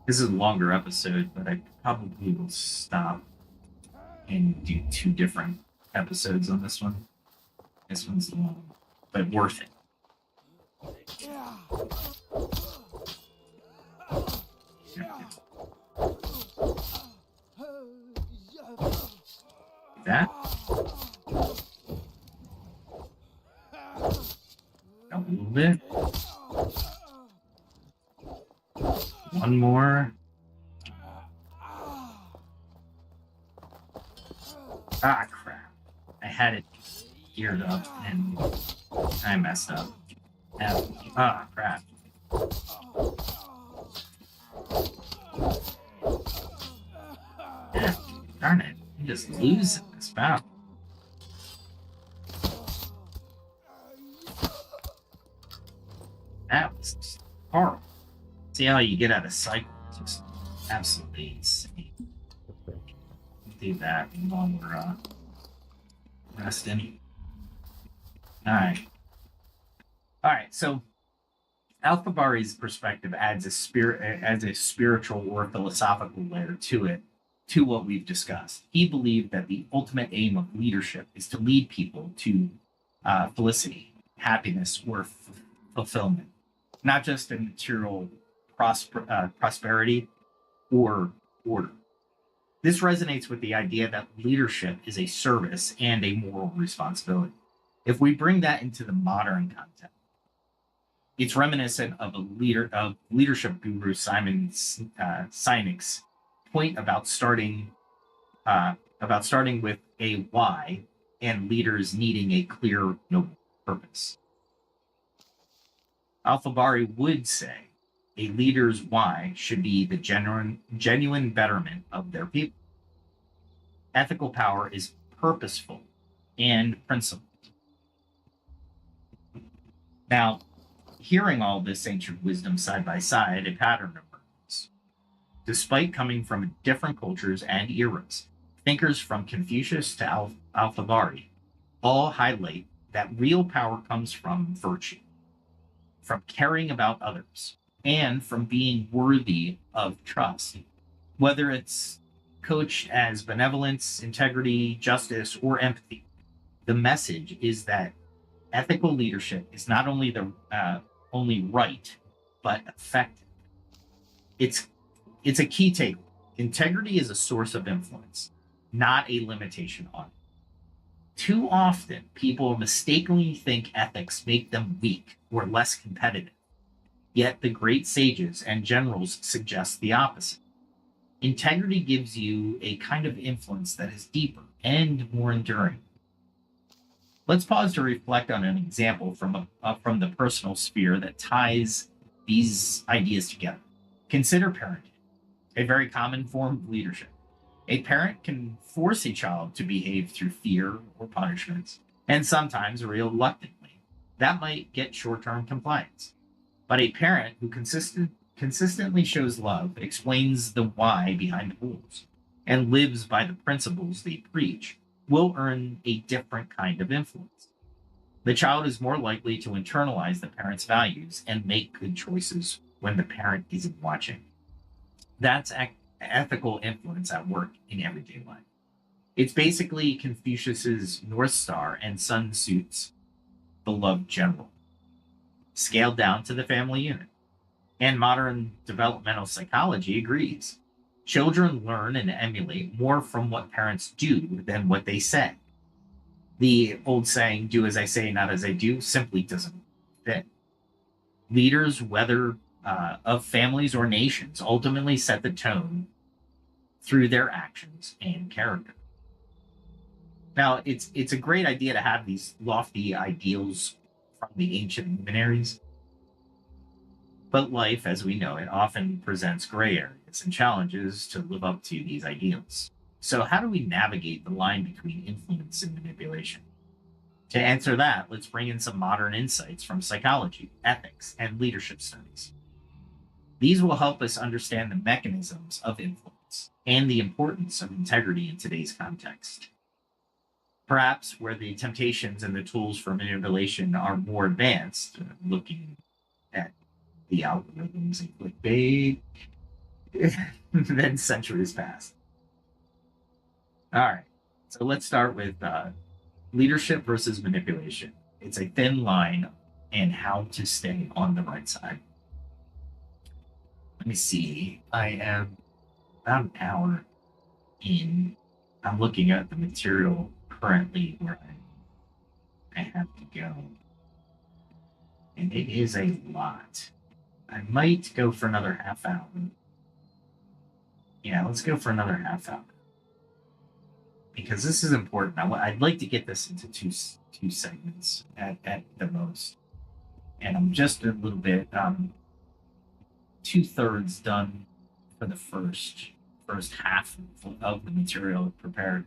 This is a longer episode, but I probably will stop and do 2 different episodes on this one. This one's long, but worth it. That. A little bit. One more. Ah, crap. I had it geared up and I messed up. Ah, crap. Yeah, darn it. I'm just losing this battle. That was just horrible. See how you get out of cycle? Just absolutely insane. Do that while we're resting. Alright, so Al-Farabi's perspective adds a spiritual or philosophical layer to what we've discussed. He believed that the ultimate aim of leadership is to lead people to felicity, happiness, or fulfillment. not just in material prosperity or order. This resonates with the idea that leadership is a service and a moral responsibility. If we bring that into the modern context, it's reminiscent of leadership guru Simon Sinek's point about starting with a why and leaders needing a clear, noble purpose. Al-Farabi would say a leader's why should be the genuine betterment of their people. Ethical power is purposeful and principled. Now, hearing all this ancient wisdom side by side, a pattern emerges. Despite coming from different cultures and eras, thinkers from Confucius to Al-Farabi all highlight that real power comes from virtue, from caring about others, and from being worthy of trust. Whether it's coached as benevolence, integrity, justice, or empathy, the message is that ethical leadership is not only only right, but effective. It's a key takeaway. Integrity is a source of influence, not a limitation on it. Too often, people mistakenly think ethics make them weak or less competitive. Yet the great sages and generals suggest the opposite. Integrity gives you a kind of influence that is deeper and more enduring. Let's pause to reflect on an example from the personal sphere that ties these ideas together. Consider parenting, a very common form of leadership. A parent can force a child to behave through fear or punishments, and sometimes reluctantly. That might get short-term compliance. But a parent who consistently shows love, explains the why behind the rules, and lives by the principles they preach, will earn a different kind of influence. The child is more likely to internalize the parent's values and make good choices when the parent isn't watching. That's ethical influence at work in everyday life. It's basically Confucius's North Star and Sun Tzu's beloved general, scaled down to the family unit. And modern developmental psychology agrees. Children learn and emulate more from what parents do than what they say. The old saying, do as I say, not as I do, simply doesn't fit. Leaders, whether of families or nations, ultimately set the tone through their actions and character. Now, it's a great idea to have these lofty ideals from the ancient luminaries, but life, as we know it, often presents gray areas and challenges to live up to these ideals. So how do we navigate the line between influence and manipulation? To answer that, let's bring in some modern insights from psychology, ethics, and leadership studies. These will help us understand the mechanisms of influence and the importance of integrity in today's context. Perhaps where the temptations and the tools for manipulation are more advanced, looking at the algorithms and clickbait than centuries past. All right, so let's start with leadership versus manipulation. It's a thin line and how to stay on the right side. Let me see. I am about an hour in. I'm looking at the material currently where I have to go. And it is a lot. I might go for another half hour. Yeah, let's go for another half hour. Because this is important. I'd like to get this into two segments at the most. And I'm just a little bit 2/3 done for the first half of the material prepared.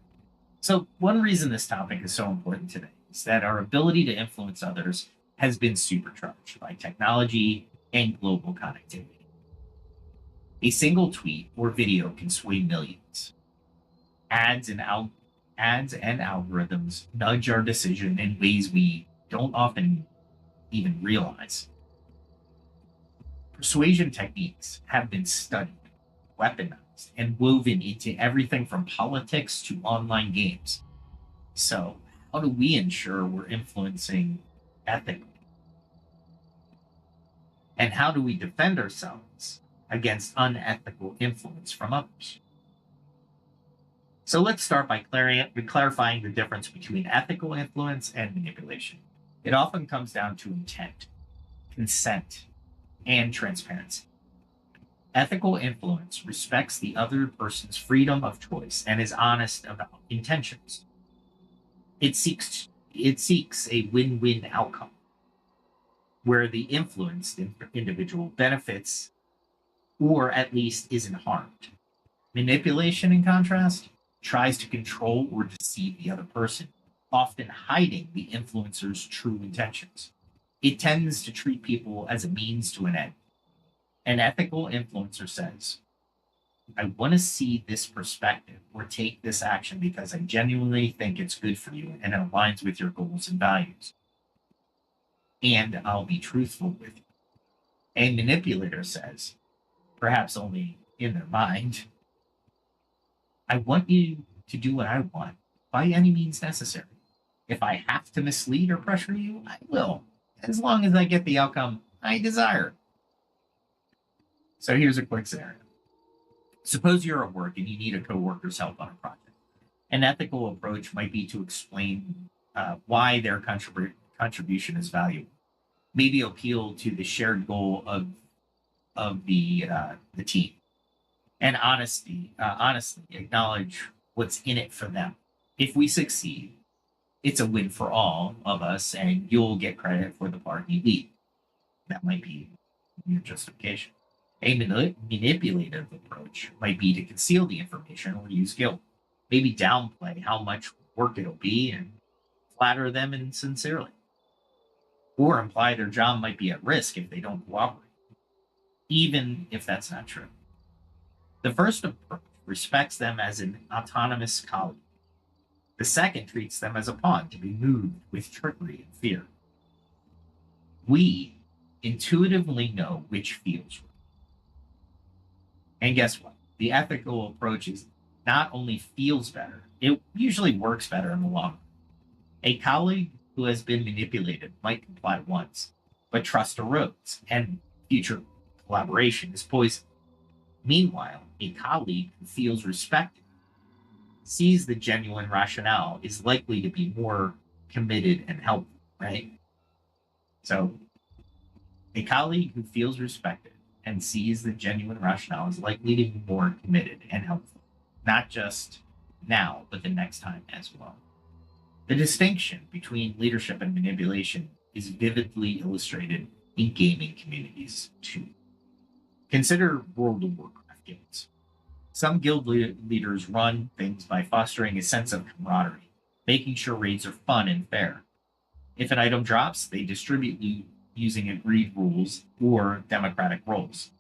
So one reason this topic is so important today is that our ability to influence others has been supercharged by technology and global connectivity. A single tweet or video can sway millions. Ads and algorithms nudge our decision in ways we don't often even realize. Persuasion techniques have been studied, weaponized, and woven into everything from politics to online games. So, how do we ensure we're influencing ethically? And how do we defend ourselves against unethical influence from others? So let's start by clarifying the difference between ethical influence and manipulation. It often comes down to intent, consent, and transparency. Ethical influence respects the other person's freedom of choice and is honest about intentions. It seeks a win-win outcome where the influenced individual benefits or at least isn't harmed. Manipulation, in contrast, tries to control or deceive the other person, often hiding the influencer's true intentions. It tends to treat people as a means to an end. An ethical influencer says, I want to see this perspective or take this action because I genuinely think it's good for you and it aligns with your goals and values. And I'll be truthful with you. A manipulator says, perhaps only in their mind, I want you to do what I want by any means necessary. If I have to mislead or pressure you, I will, as long as I get the outcome I desire. So here's a quick scenario. Suppose you're at work and you need a coworker's help on a project. An ethical approach might be to explain why their contribution is valuable. Maybe appeal to the shared goal of the team, and honestly acknowledge what's in it for them. If we succeed, it's a win for all of us, and you'll get credit for the part you lead. That might be your justification. A manipulative approach might be to conceal the information or use guilt. Maybe downplay how much work it'll be and flatter them insincerely. Or imply their job might be at risk if they don't cooperate, even if that's not true. The first approach respects them as an autonomous colleague. The second treats them as a pawn to be moved with trickery and fear. We intuitively know which feels right. And guess what? The ethical approach is not only feels better, it usually works better in the long run. A colleague who has been manipulated might comply once, but trust erodes, and future collaboration is poisoned. Meanwhile, a colleague who feels respected, sees the genuine rationale, is likely to be more committed and helpful, right? So, a colleague who feels respected and sees the genuine rationale is likely to be more committed and helpful, not just now, but the next time as well. The distinction between leadership and manipulation is vividly illustrated in gaming communities too. Consider World of Warcraft guilds. Some guild leaders run things by fostering a sense of camaraderie, making sure raids are fun and fair. If an item drops, they distribute loot using agreed rules or democratic roles.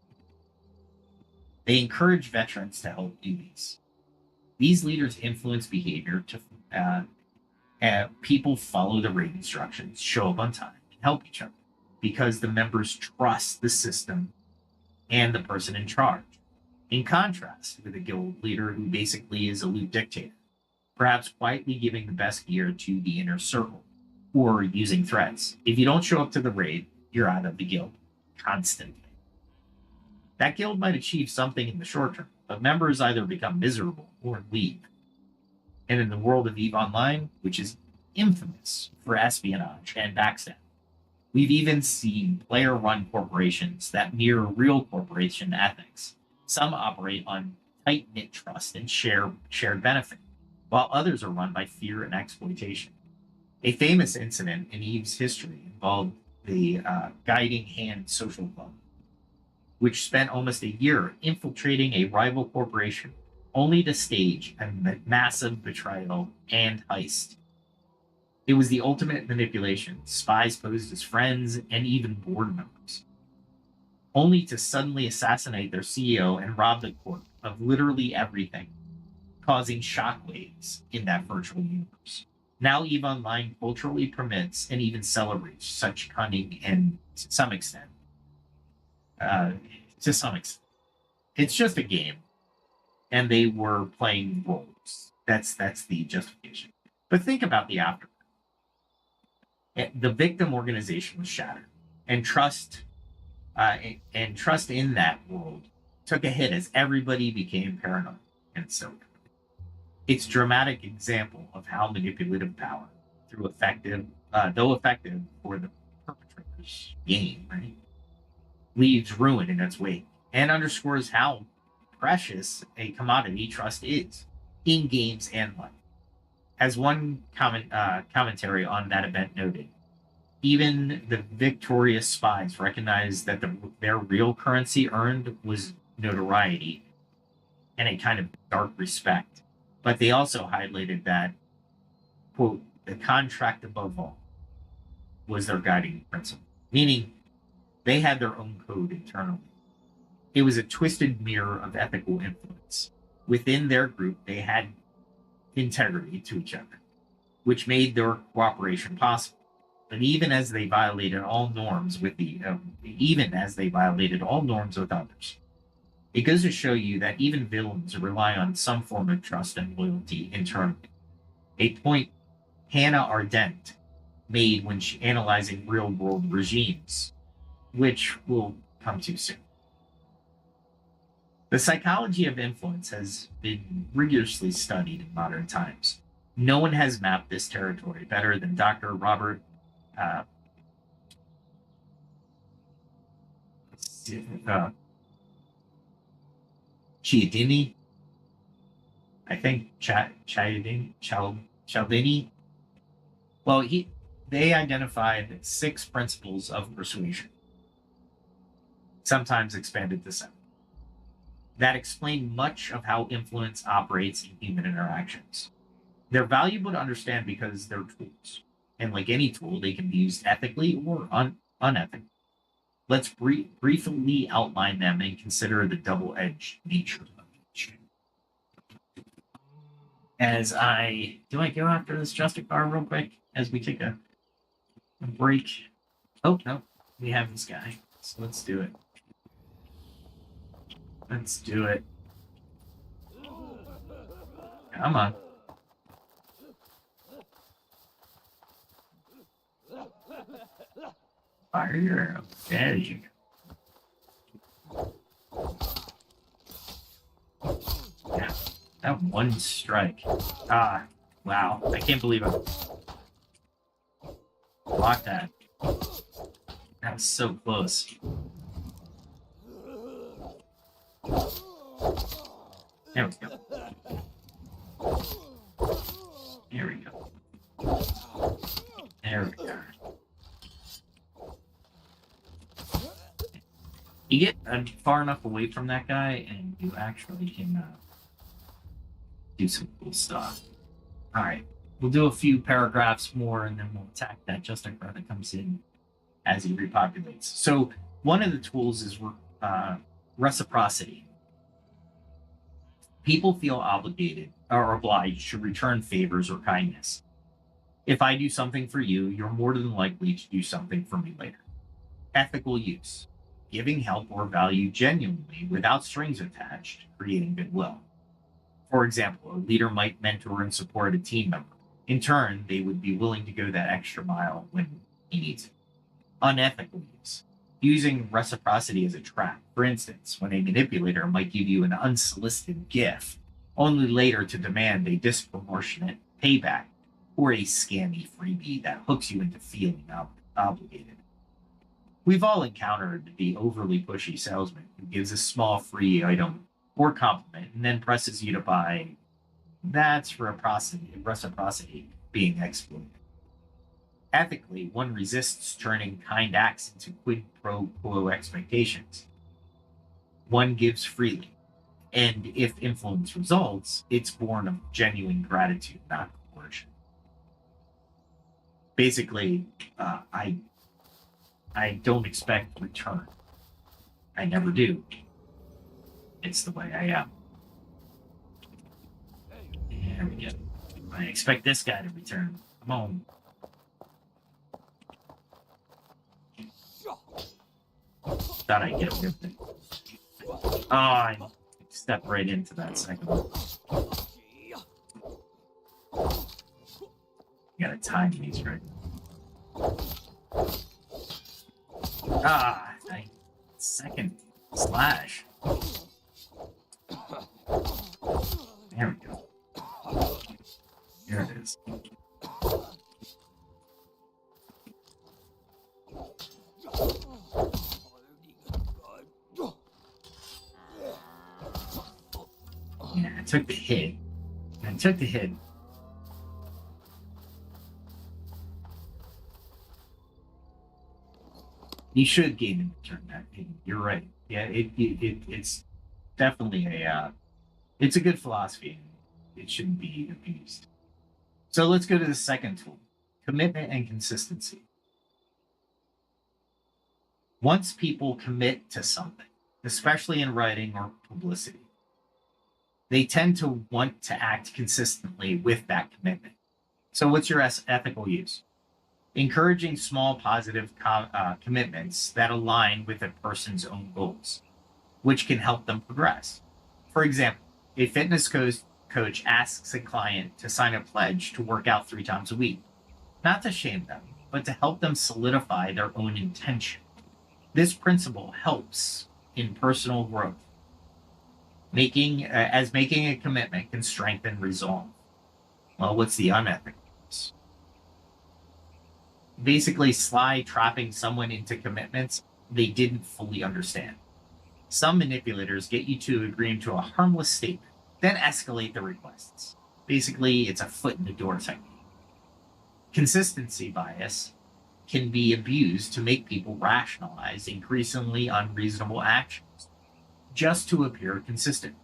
They encourage veterans to help do these. These leaders influence behavior to people follow the raid instructions, show up on time, and help each other because the members trust the system and the person in charge. In contrast with a guild leader who basically is a loot dictator, perhaps quietly giving the best gear to the inner circle or using threats. If you don't show up to the raid, you're out of the guild constantly. That guild might achieve something in the short term, but members either become miserable or leave. And in the world of EVE Online, which is infamous for espionage and backstabbing, we've even seen player-run corporations that mirror real corporation ethics. Some operate on tight-knit trust and shared benefit, while others are run by fear and exploitation. A famous incident in EVE's history involved the Guiding Hand Social Club, which spent almost a year infiltrating a rival corporation, only to stage a massive betrayal and heist. It was the ultimate manipulation. Spies posed as friends and even board members, only to suddenly assassinate their CEO and rob the corp of literally everything, causing shockwaves in that virtual universe. Now EVE Online culturally permits and even celebrates such cunning, and to some extent, it's just a game, and they were playing roles. That's the justification. But think about the aftermath. The victim organization was shattered, and trust and trust in that world took a hit as everybody became paranoid. And so it's a dramatic example of how manipulative power, though effective for the perpetrator's gain, right, leaves ruin in its wake and underscores how precious a commodity trust is in games and life. As one commentary on that event noted, even the victorious spies recognized that their real currency earned was notoriety and a kind of dark respect. But they also highlighted that, quote, the contract above all was their guiding principle, meaning they had their own code internally. It was a twisted mirror of ethical influence. Within their group, they had integrity to each other, which made their cooperation possible. But even as they violated all norms with others, it goes to show you that even villains rely on some form of trust and loyalty internally. A point Hannah Arendt made when she analyzing real-world regimes, which we'll come to soon. The psychology of influence has been rigorously studied in modern times. No one has mapped this territory better than Dr. Robert Cialdini. I think Cialdini. Well, they identified 6 principles of persuasion, sometimes expanded to 7, that explain much of how influence operates in human interactions. They're valuable to understand because they're tools. And like any tool, they can be used ethically or unethically. Let's briefly outline them and consider the double-edged nature of each. Do I go after this Justice Bar real quick as we take a break? Oh, no, we have this guy. So let's do it. Let's do it. Come on. Fire. There you go. Yeah, that one strike. Ah, wow. I can't believe it. Block that. That was so close. There we go. There we go. There we go. You get far enough away from that guy, and you actually can do some cool stuff. All right, we'll do a few paragraphs more, and then we'll attack that Justicar that comes in as he repopulates. So one of the tools is reciprocity. People feel obligated or obliged to return favors or kindness. If I do something for you, you're more than likely to do something for me later. Ethical use. Giving help or value genuinely without strings attached, creating goodwill. For example, a leader might mentor and support a team member. In turn, they would be willing to go that extra mile when he needs it. Unethical use. Using reciprocity as a trap. For instance, when a manipulator might give you an unsolicited gift, only later to demand a disproportionate payback, or a scammy freebie that hooks you into feeling obligated. We've all encountered the overly pushy salesman who gives a small free item or compliment and then presses you to buy. That's reciprocity being exploited. Ethically, one resists turning kind acts into quid pro quo expectations. One gives freely, and if influence results, it's born of genuine gratitude, not coercion. Basically, I don't expect return. I never do. It's the way I am. There we go. I expect this guy to return. Come on. Thought I'd get rid of it. Oh, I stepped right into that second one. You gotta time these right. Ah, second slash. There we go. There it is. Yeah, I took the hit. You should gain in return that pain. You're right. Yeah, it's definitely it's a good philosophy. It shouldn't be abused. So let's go to the second tool, commitment and consistency. Once people commit to something, especially in writing or publicity, they tend to want to act consistently with that commitment. So what's your ethical use? Encouraging small positive commitments that align with a person's own goals, which can help them progress. For example, a fitness coach asks a client to sign a pledge to work out 3 times a week, not to shame them, but to help them solidify their own intention. This principle helps in personal growth, making a commitment can strengthen resolve. Well, what's the unethical use? Basically, sly trapping someone into commitments they didn't fully understand. Some manipulators get you to agree to a harmless statement, then escalate the requests. Basically, it's a foot in the door technique. Consistency bias can be abused to make people rationalize increasingly unreasonable actions just to appear consistent.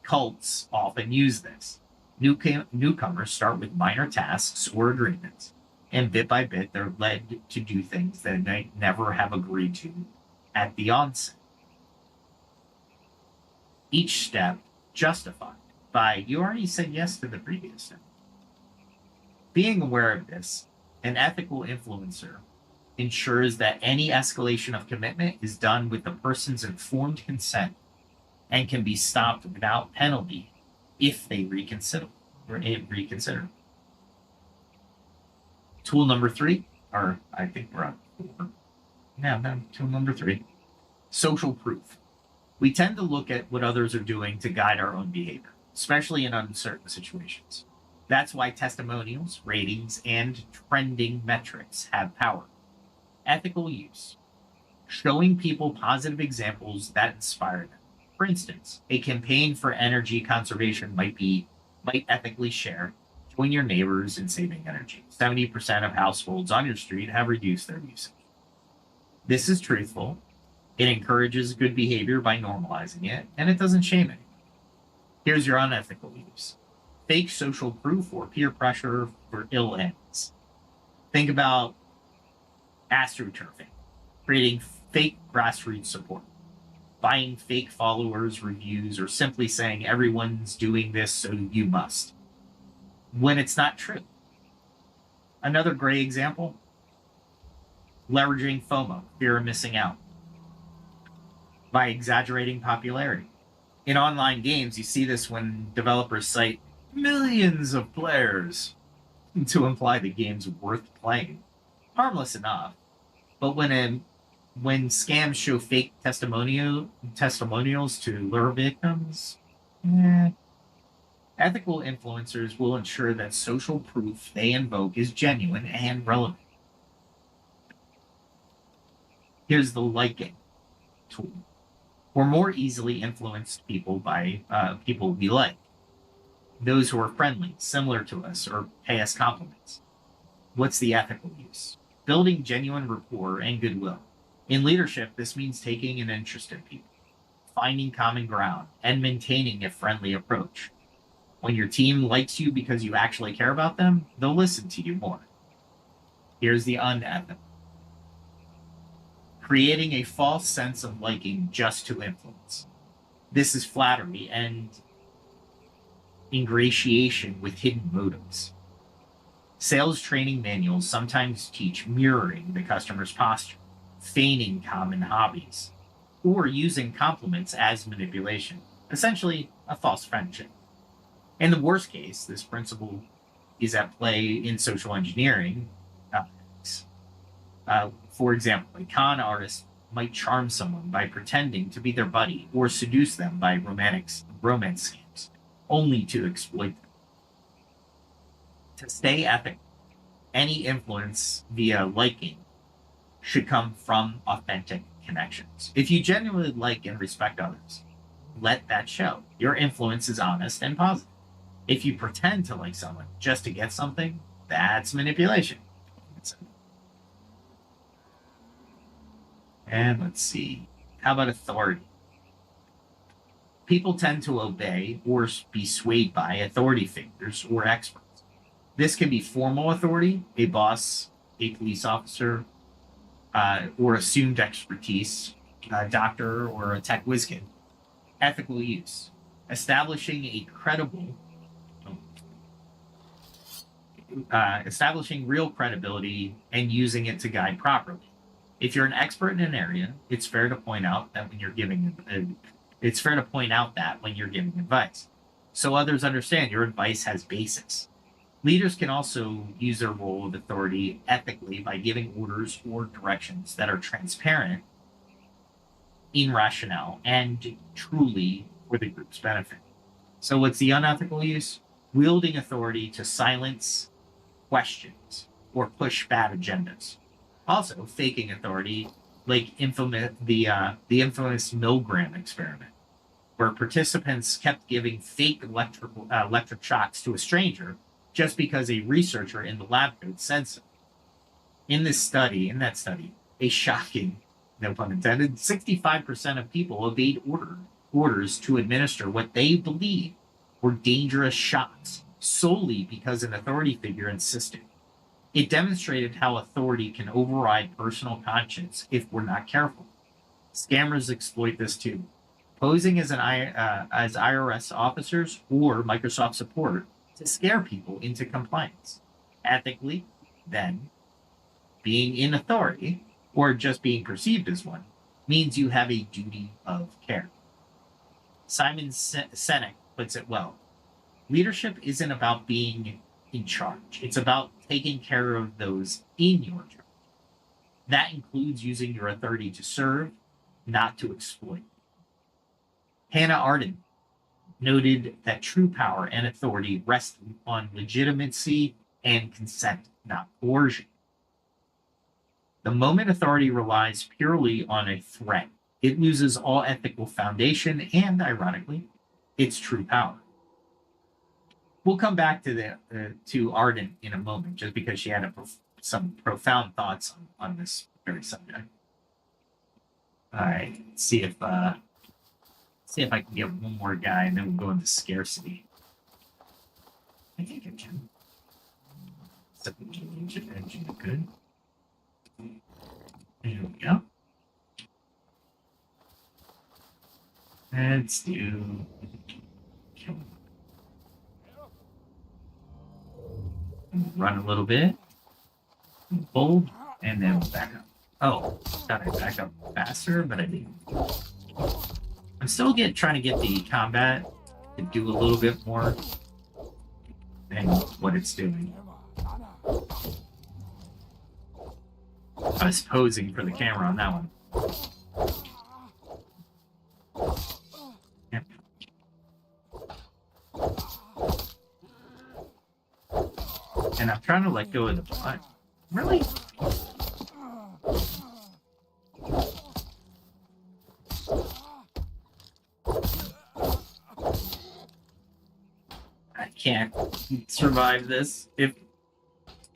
Cults often use this. Newcomers start with minor tasks or agreements, and bit by bit, they're led to do things that they never have agreed to at the onset. Each step justified by, you already said yes to the previous step. Being aware of this, an ethical influencer ensures that any escalation of commitment is done with the person's informed consent and can be stopped without penalty if they reconsider. Tool number 3, or I think we're on 4. No, tool number 3, social proof. We tend to look at what others are doing to guide our own behavior, especially in uncertain situations. That's why testimonials, ratings, and trending metrics have power. Ethical use. Showing people positive examples that inspire them. For instance, a campaign for energy conservation might ethically share, join your neighbors in saving energy. 70% of households on your street have reduced their usage. This is truthful. It encourages good behavior by normalizing it, and it doesn't shame it. Here's your unethical use. Fake social proof or peer pressure for ill ends. Think about astroturfing, creating fake grassroots support, buying fake followers, reviews, or simply saying everyone's doing this so you must, when it's not true. Another great example, leveraging FOMO, fear of missing out, by exaggerating popularity. In online games, you see this when developers cite millions of players to imply the game's worth playing. Harmless enough, but when scams show fake testimonials to lure victims, ethical influencers will ensure that social proof they invoke is genuine and relevant. Here's the liking tool. We're more easily influenced people by people we like. Those who are friendly, similar to us, or pay us compliments. What's the ethical use? Building genuine rapport and goodwill. In leadership, this means taking an interest in people, finding common ground, and maintaining a friendly approach. When your team likes you because you actually care about them, they'll listen to you more. Here's the unethical. Creating a false sense of liking just to influence. This is flattery and ingratiation with hidden motives. Sales training manuals sometimes teach mirroring the customer's posture, feigning common hobbies, or using compliments as manipulation, essentially a false friendship. In the worst case, this principle is at play in social engineering. For example, a con artist might charm someone by pretending to be their buddy or seduce them by romance schemes, only to exploit them. To stay ethical, any influence via liking should come from authentic connections. If you genuinely like and respect others, let that show. Your influence is honest and positive. If you pretend to like someone just to get something, that's manipulation. And let's see. How about authority? People tend to obey or be swayed by authority figures or experts. This can be formal authority, a boss, a police officer, or assumed expertise, a doctor or a tech wizkid. Ethical use. Establishing real credibility and using it to guide properly. If you're an expert in an area, it's fair to point out that when you're giving advice, so others understand your advice has basis. Leaders can also use their role of authority ethically by giving orders or directions that are transparent, in rationale, and truly for the group's benefit. So what's the unethical use? Wielding authority to silence questions or push bad agendas. Also, faking authority, like the infamous Milgram experiment, where participants kept giving fake electric shocks to a stranger just because a researcher in the lab coat said so. In that study, a shocking, no pun intended, 65% of people obeyed orders to administer what they believed were dangerous shocks solely because an authority figure insisted. It demonstrated how authority can override personal conscience if we're not careful. Scammers exploit this too, posing as IRS officers or Microsoft support to scare people into compliance. Ethically, then, being in authority, or just being perceived as one, means you have a duty of care. Simon Sinek puts it well. Leadership isn't about being in charge. It's about taking care of those in your charge. That includes using your authority to serve, not to exploit. Hannah Arendt noted that true power and authority rest on legitimacy and consent, not coercion. The moment authority relies purely on a threat, it loses all ethical foundation and, ironically, its true power. We'll come back to Arendt in a moment, just because she had some profound thoughts on this very subject. All right, let's see if I can get one more guy, and then we'll go into scarcity. I think I can. Set the engine good. There we go. Let's do kill. Run a little bit. Hold, and then we'll back up. Oh, thought I'd back up faster, but I didn't. I'm still trying to get the combat to do a little bit more than what it's doing. I was posing for the camera on that one. Yep. And I'm trying to let go of the butt. Really? I can't survive this if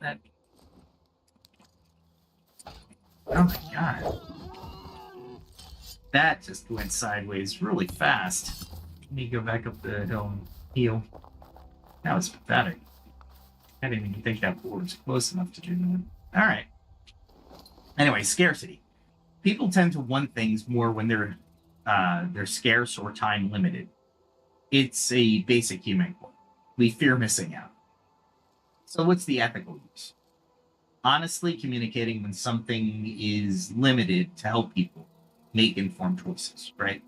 that. Oh my god. That just went sideways really fast. Let me go back up the hill and heal. That was pathetic. I didn't even think that board was close enough to do that. Alright. Anyway, scarcity. People tend to want things more when they're scarce or time limited. It's a basic human quality. We fear missing out. So what's the ethical use? Honestly communicating when something is limited to help people make informed choices, right?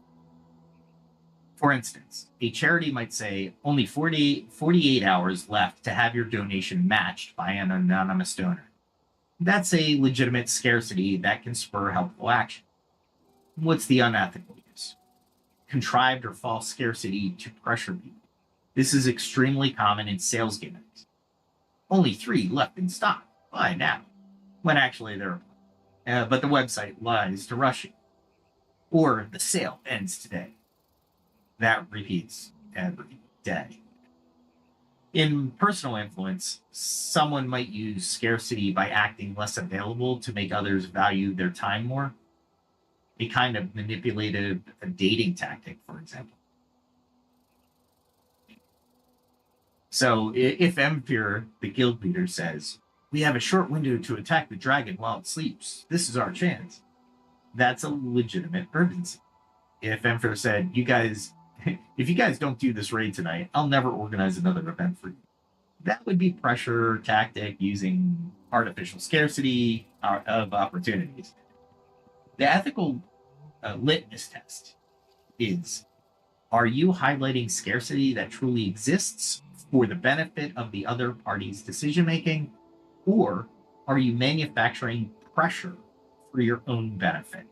For instance, a charity might say only 48 hours left to have your donation matched by an anonymous donor. That's a legitimate scarcity that can spur helpful action. What's the unethical use? Contrived or false scarcity to pressure people. This is extremely common in sales gimmicks. Only 3 left in stock. Buy now. When actually there are. But the website lies to rush you. Or the sale ends today. That repeats every day. In personal influence, someone might use scarcity by acting less available to make others value their time more. A kind of manipulative dating tactic, for example. So if Emphyr, the guild leader, says, "We have a short window to attack the dragon while it sleeps. This is our chance," that's a legitimate urgency. If Emphyr said, if you guys don't do this raid tonight, I'll never organize another event for you, that would be pressure tactic using artificial scarcity of opportunities. The ethical litmus test is, are you highlighting scarcity that truly exists for the benefit of the other party's decision-making, or are you manufacturing pressure for your own benefit?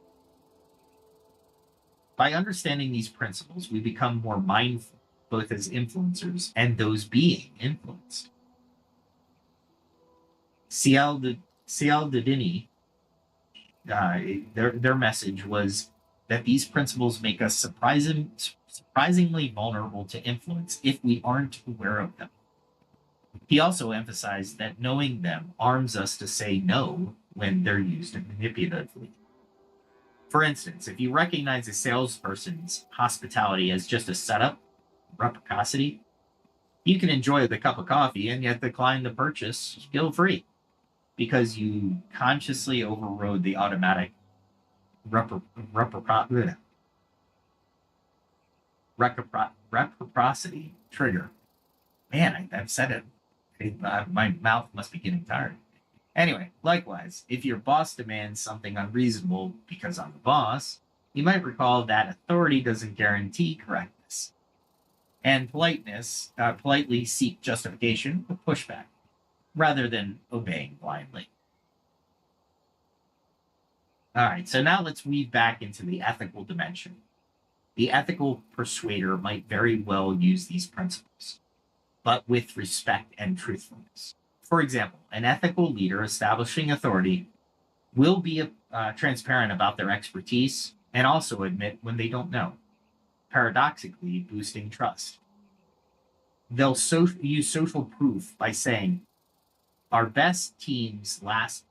By understanding these principles, we become more mindful, both as influencers and those being influenced. Cialdini, their message was that these principles make us surprisingly vulnerable to influence if we aren't aware of them. He also emphasized that knowing them arms us to say no when they're used manipulatively. For instance, if you recognize a salesperson's hospitality as just a setup, reciprocity, you can enjoy the cup of coffee and yet decline the purchase guilt-free because you consciously overrode the automatic reciprocity trigger. Man, I've said it. My mouth must be getting tired. Anyway, likewise, if your boss demands something unreasonable because I'm the boss, you might recall that authority doesn't guarantee correctness. And politely seek justification or pushback, rather than obeying blindly. All right, so now let's weave back into the ethical dimension. The ethical persuader might very well use these principles, but with respect and truthfulness. For example, an ethical leader establishing authority will be transparent about their expertise and also admit when they don't know, paradoxically boosting trust. They'll use social proof by saying, our best teams last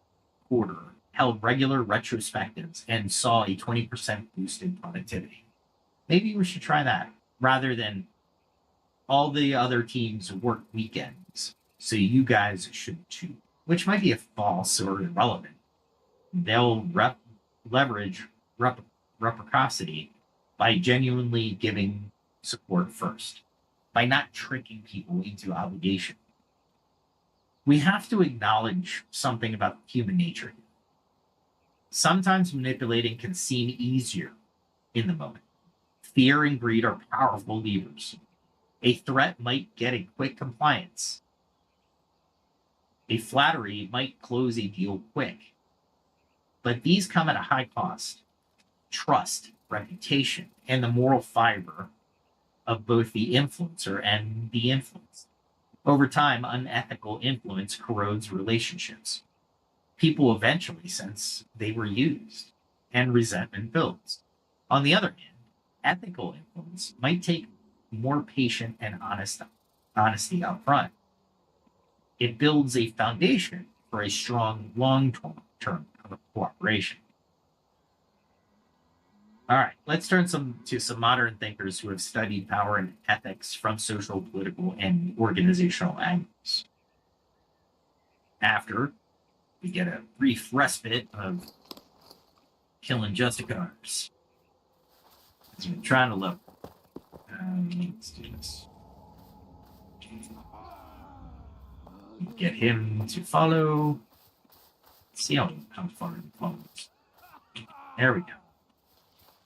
quarter held regular retrospectives and saw a 20% boost in productivity. Maybe we should try that, rather than all the other teams work weekends, so you guys should too, which might be a false or irrelevant. They'll leverage reciprocity by genuinely giving support first, by not tricking people into obligation. We have to acknowledge something about human nature. Sometimes manipulating can seem easier in the moment. Fear and greed are powerful levers. A threat might get a quick compliance. A flattery might close a deal quick. But these come at a high cost. Trust, reputation, and the moral fiber of both the influencer and the influenced. Over time, unethical influence corrodes relationships. People eventually sense they were used, and resentment builds. On the other hand, ethical influence might take more patient and honesty up front. It builds a foundation for a strong long-term cooperation. All right, let's turn to some modern thinkers who have studied power and ethics from social, political, and organizational angles. After we get a brief respite of killing justicars, as we're trying to level. Let's do this. Get him to follow. See how far he follows. There we go.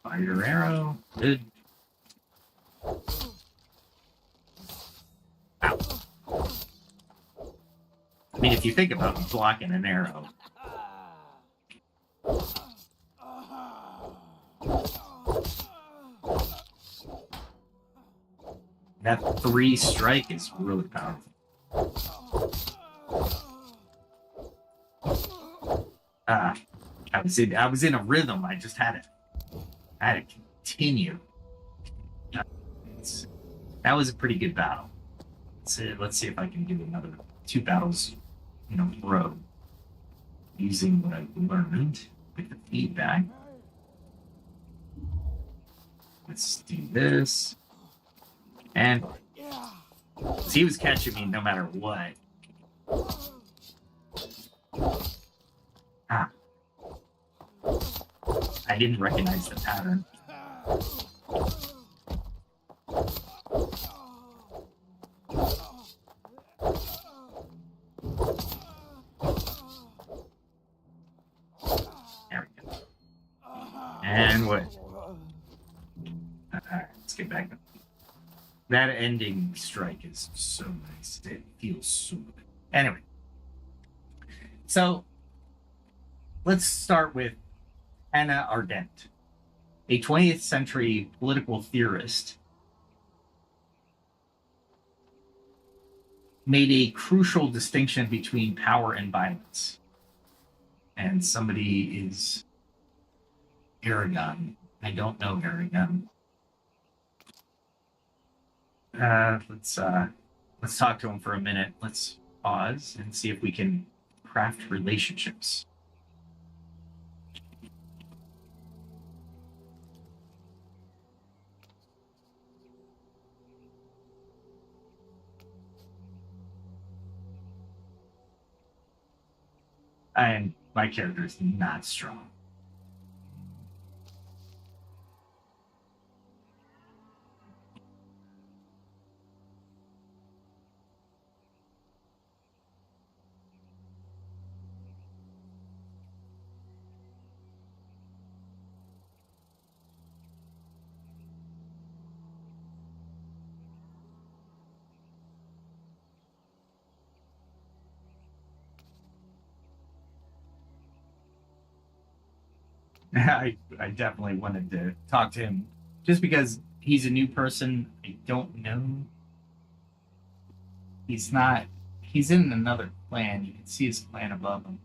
Fire your arrow. Good. Ow. I mean, if you think about blocking an arrow. That 3 strike is really powerful. I was in a rhythm. I just had to continue. That was a pretty good battle. Let's see if I can do another 2 battles in a row using what I learned with the feedback. Let's do this. And he was catching me no matter what. I didn't recognize the pattern. There we go. And what? Alright, let's get back up. That ending strike is so nice. It feels so good. Anyway. So, let's start with Hannah Arendt, a 20th century political theorist, made a crucial distinction between power and violence. And somebody is Aragon. I don't know Aragon. Let's talk to him for a minute. Let's pause and see if we can craft relationships. And my character is not strong. I definitely wanted to talk to him just because he's a new person. I don't know. He's in another clan. You can see his clan above him.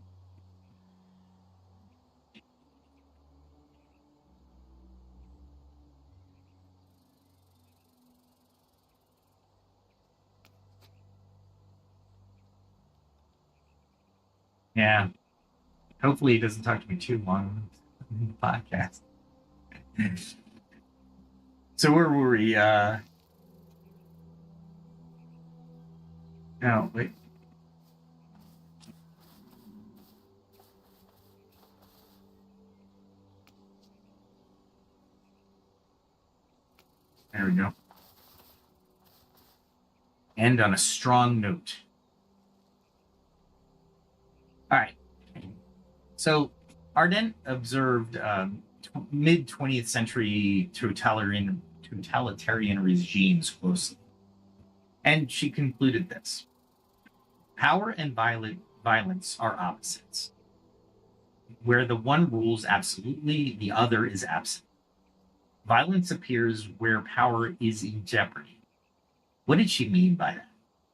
Yeah. Hopefully he doesn't talk to me too long in the podcast. So where were we? No, wait. There we go. End on a strong note. All right. So Arendt observed mid-20th century totalitarian regimes closely. And she concluded this. Power and violence are opposites. Where the one rules absolutely, the other is absent. Violence appears where power is in jeopardy. What did she mean by that?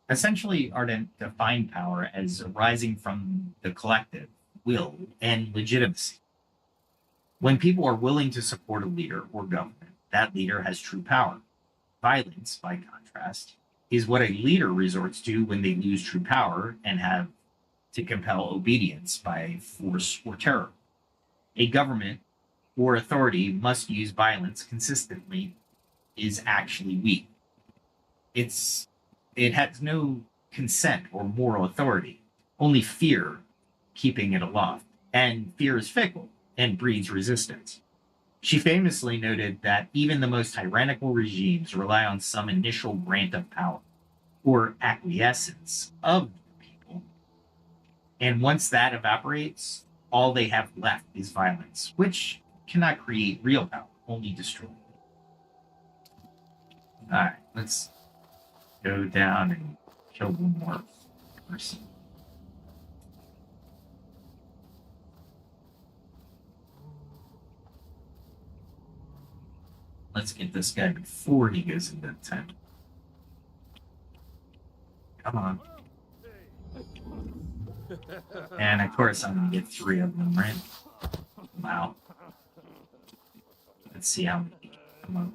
Essentially, Arendt defined power as arising from the collective will and legitimacy. When people are willing to support a leader or government, that leader has true power. Violence, by contrast, is what a leader resorts to when they lose true power and have to compel obedience by force or terror. A government or authority must use violence consistently is actually weak. It has no consent or moral authority, only fear keeping it aloft. And fear is fickle and breeds resistance. She famously noted that even the most tyrannical regimes rely on some initial grant of power or acquiescence of the people. And once that evaporates, all they have left is violence, which cannot create real power, only destroy it. All right, let's go down and kill one more person. Let's get this guy before he goes into the tent. Come on. And of course, I'm going to get 3 of them, right? Wow. Let's see how many. Come on.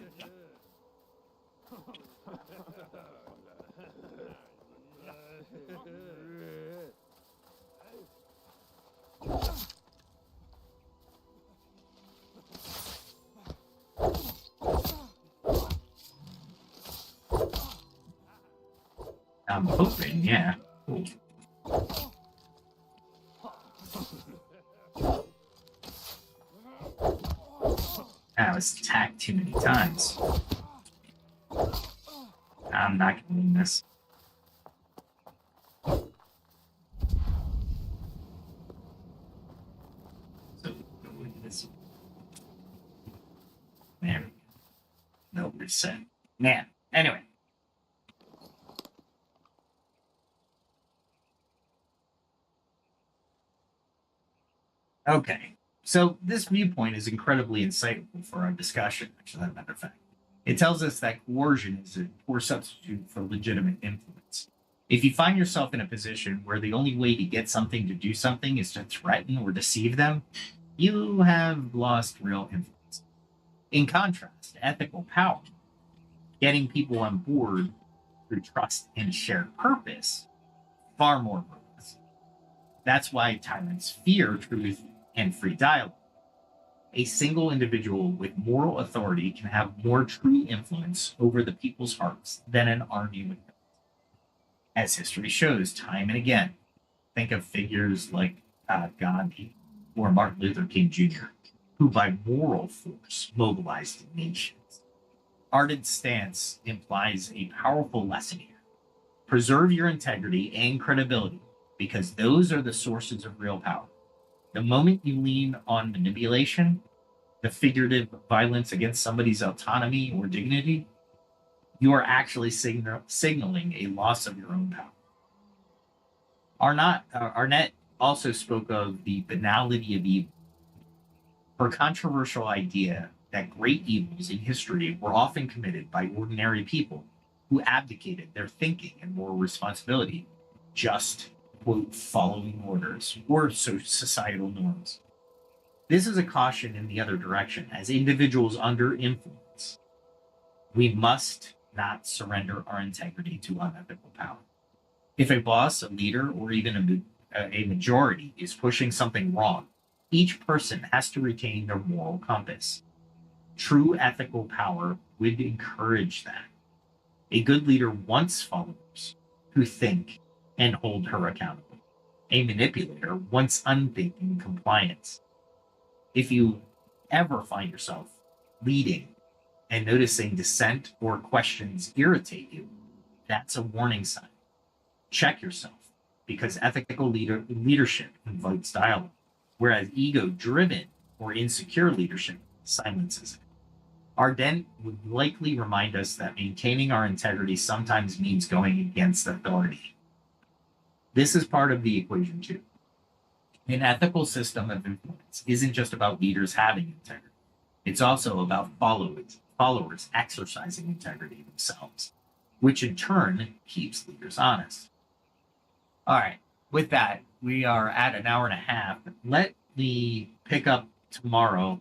I'm hoping, yeah. Cool. I was attacked too many times. I'm not going to win this. So, go with this. There we go. No reset. Man, anyway. Okay, so this viewpoint is incredibly insightful for our discussion, actually, as a matter of fact. It tells us that coercion is a poor substitute for legitimate influence. If you find yourself in a position where the only way to get something to do something is to threaten or deceive them, you have lost real influence. In contrast, ethical power, getting people on board through trust and shared purpose, far more robust. That's why tyrants fear truth and free dialogue. A single individual with moral authority can have more true influence over the people's hearts than an army with guns. As history shows time and again, think of figures like Gandhi or Martin Luther King Jr., who by moral force mobilized nations. Arendt's stance implies a powerful lesson here. Preserve your integrity and credibility, because those are the sources of real power. The moment you lean on manipulation, the figurative violence against somebody's autonomy or dignity, you are actually signaling a loss of your own power. Arendt also spoke of the banality of evil. Her controversial idea that great evils in history were often committed by ordinary people who abdicated their thinking and moral responsibility, just, quote, following orders or societal norms. This is a caution in the other direction. As individuals under influence, we must not surrender our integrity to unethical power. If a boss, a leader, or even a majority is pushing something wrong, each person has to retain their moral compass. True ethical power would encourage that. A good leader wants followers who think and hold her accountable. A manipulator wants unthinking compliance. If you ever find yourself leading and noticing dissent or questions irritate you, that's a warning sign. Check yourself, because ethical leadership invites dialogue, whereas ego-driven or insecure leadership silences it. Arendt would likely remind us that maintaining our integrity sometimes means going against authority. This is part of the equation too. An ethical system of influence isn't just about leaders having integrity. It's also about followers exercising integrity themselves, which in turn keeps leaders honest. All right, with that, we are at an hour and a half. Let me pick up tomorrow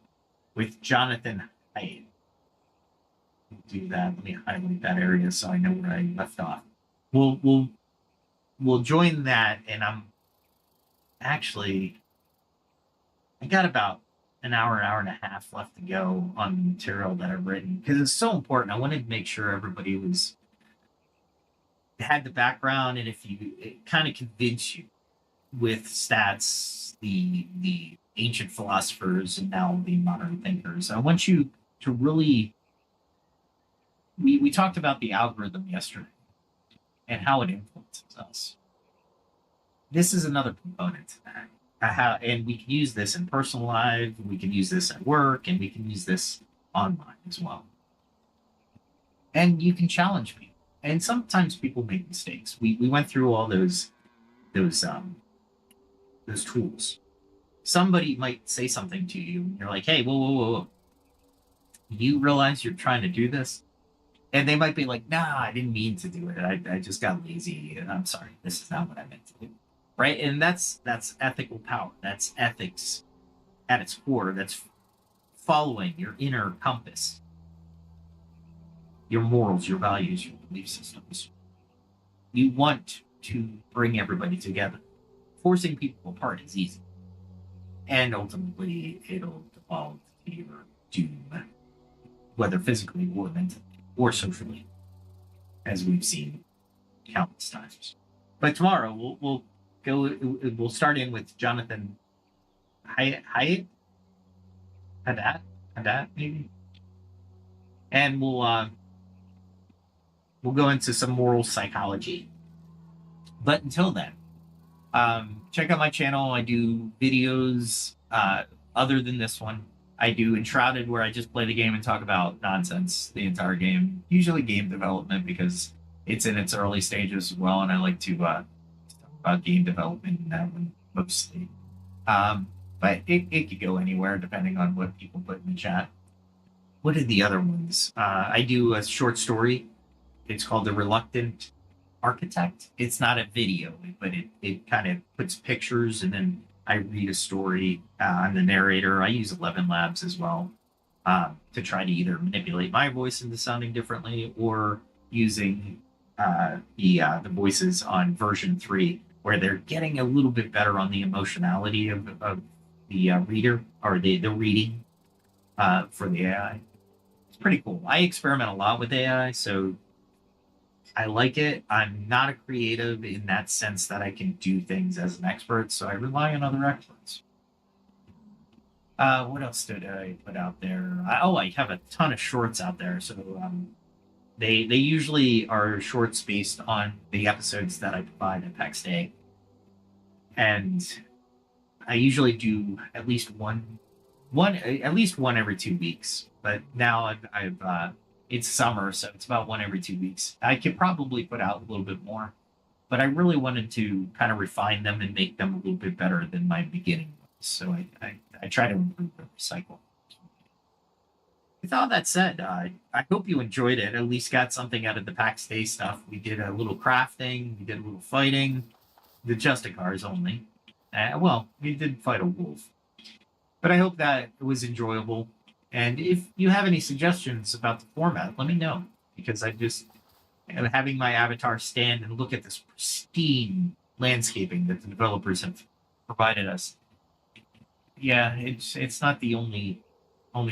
with Jonathan Haidt. Do that. Let me highlight that area so I know where I left off. We'll join that, and I got about an hour and a half left to go on the material that I've written, because it's so important. I wanted to make sure everybody had the background, and if it kind of convince you with stats, the ancient philosophers and now the modern thinkers. I want you to really. We talked about the algorithm yesterday and how it influences us. This is another component to that. And we can use this in personal life, we can use this at work, and we can use this online as well. And you can challenge people. And sometimes people make mistakes. We went through all those tools. Somebody might say something to you, and you're like, hey, whoa. You realize you're trying to do this? And they might be like, nah, I didn't mean to do it. I just got lazy. And I'm sorry. This is not what I meant to do. Right. And that's ethical power. That's ethics at its core. That's following your inner compass, your morals, your values, your belief systems. You want to bring everybody together. Forcing people apart is easy. And ultimately, it'll devolve to your doom, whether physically or mentally or socially, as we've seen countless times. But tomorrow we'll start in with Jonathan Haidt, maybe, and we'll go into some moral psychology. But until then, check out my channel. I do videos other than this one. I do Enshrouded, where I just play the game and talk about nonsense the entire game, usually game development, because it's in its early stages as well, and I like to talk about game development in that one mostly. But it could go anywhere depending on what people put in the chat. What are the other ones? I do a short story. It's called The Reluctant Architect. It's not a video, but it kind of puts pictures, and then I read a story. I'm the narrator. I use 11 Labs as well to try to either manipulate my voice into sounding differently, or using the voices on version 3, where they're getting a little bit better on the emotionality of the reader, or the reading for the AI. It's pretty cool. I experiment a lot with AI, so I like it. I'm not a creative in that sense that I can do things as an expert, so I rely on other experts. What else did I put out there? I have a ton of shorts out there. So they usually are shorts based on the episodes that I provide at Pax Dei. And I usually do at least one every 2 weeks. But now I've it's summer, so it's about one every 2 weeks. I could probably put out a little bit more, but I really wanted to kind of refine them and make them a little bit better than my beginning ones. So I try to improve every cycle. With all that said, I hope you enjoyed it. At least got something out of the Pax Dei stuff. We did a little crafting, we did a little fighting, the Justicars only. Well, we did fight a wolf. But I hope that it was enjoyable. And if you have any suggestions about the format, let me know. Because I just am having my avatar stand and look at this pristine landscaping that the developers have provided us. Yeah, it's not the only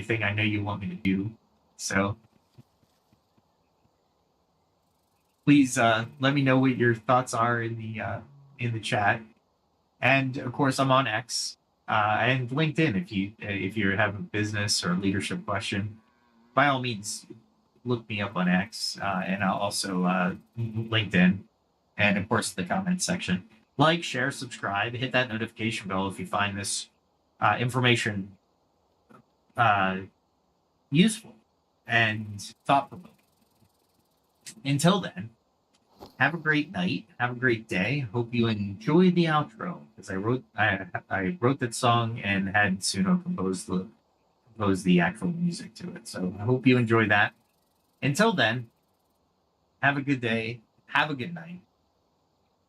thing I know you want me to do. So please let me know what your thoughts are in the chat. And of course, I'm on X. And LinkedIn, if you have a business or leadership question, by all means, look me up on X, and I'll also LinkedIn, and of course the comment section. Like, share, subscribe, hit that notification bell if you find this information useful and thought-provoking. Until then, have a great night. Have a great day. Hope you enjoyed the outro, because I wrote that song and had Suno compose the actual music to it. So I hope you enjoy that. Until then, have a good day. Have a good night.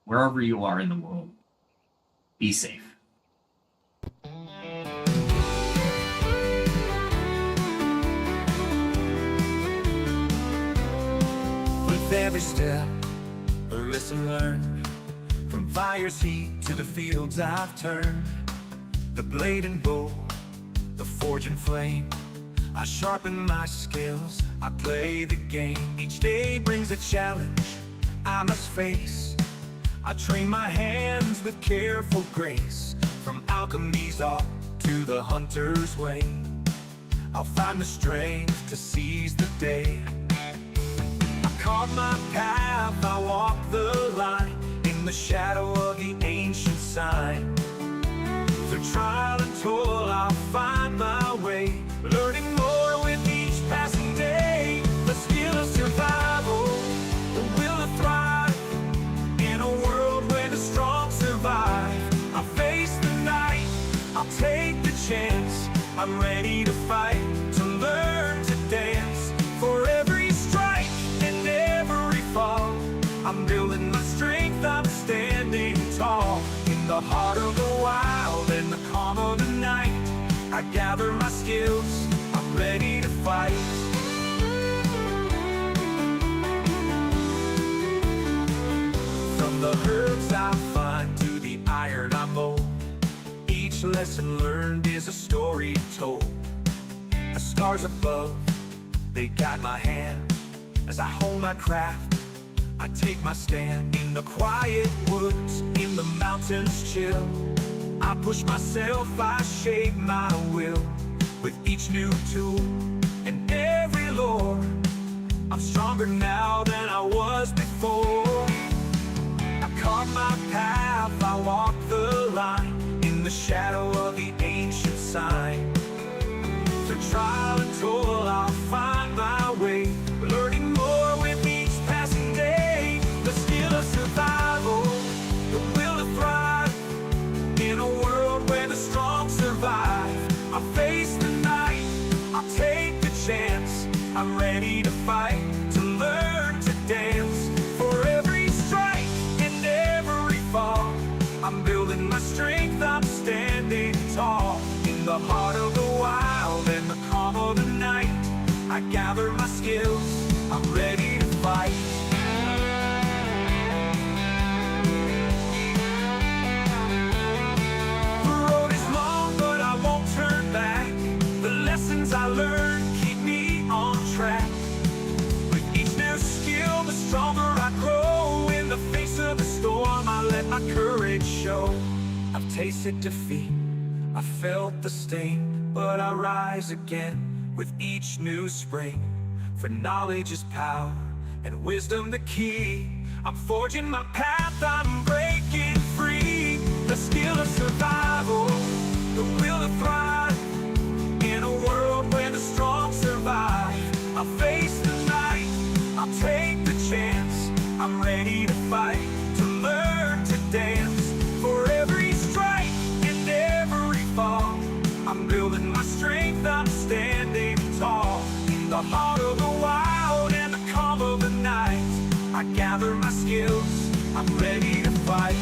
Wherever you are in the world, be safe. With every step, a lesson learned. From fire's heat to the fields I've turned. The blade and bow, the forge and flame. I sharpen my skills, I play the game. Each day brings a challenge I must face. I train my hands with careful grace. From alchemy's art to the hunter's way, I'll find the strength to seize the day. Carve my path, I walk the line in the shadow of the ancient sign. Through trial and toil, I'll find my way, learning more with each passing day. The skill of survival, the will to thrive in a world where the strong survive. I'll face the night, I'll take the chance. I'm ready to fight, to learn to dance. For every strike, the heart of the wild and the calm of the night, I gather my skills, I'm ready to fight. From the herbs I find to the iron I mold, each lesson learned is a story told. The stars above, they guide my hand as I hold my craft. I take my stand in the quiet woods, in the mountains chill. I push myself, I shape my will with each new tool and every lore. I'm stronger now than I was before. I carve my path, I walk the line in the shadow of the ancient sign. Through trial and toil, I'll find my way, learning more with each passing day. The skill of survival, the will to thrive in a world where the strong survive. I face the night, I'll take the chance. I'm ready to fight, to learn to dance. For every strike and every fall, I'm building my strength, I'm standing tall. In the heart of the wild and the calm of the night, I gather my skills, I'm ready to fight. The road is long, but I won't turn back. The lessons I learned keep me on track. With each new skill, the stronger I grow. In the face of the storm, I let my courage show. I've tasted defeat, I felt the sting, but I rise again with each new spring. For knowledge is power, and wisdom the key. I'm forging my path, I'm breaking free. The skill of survival, the will to thrive in a world where the strong survive. I'll face the night, I'll take the chance. I'm ready to fight, to learn to dance. For every strike and every fall, I'm building my strength, I'm standing tall. In the heart of the wild and the calm of the night, I gather my skills, I'm ready to fight.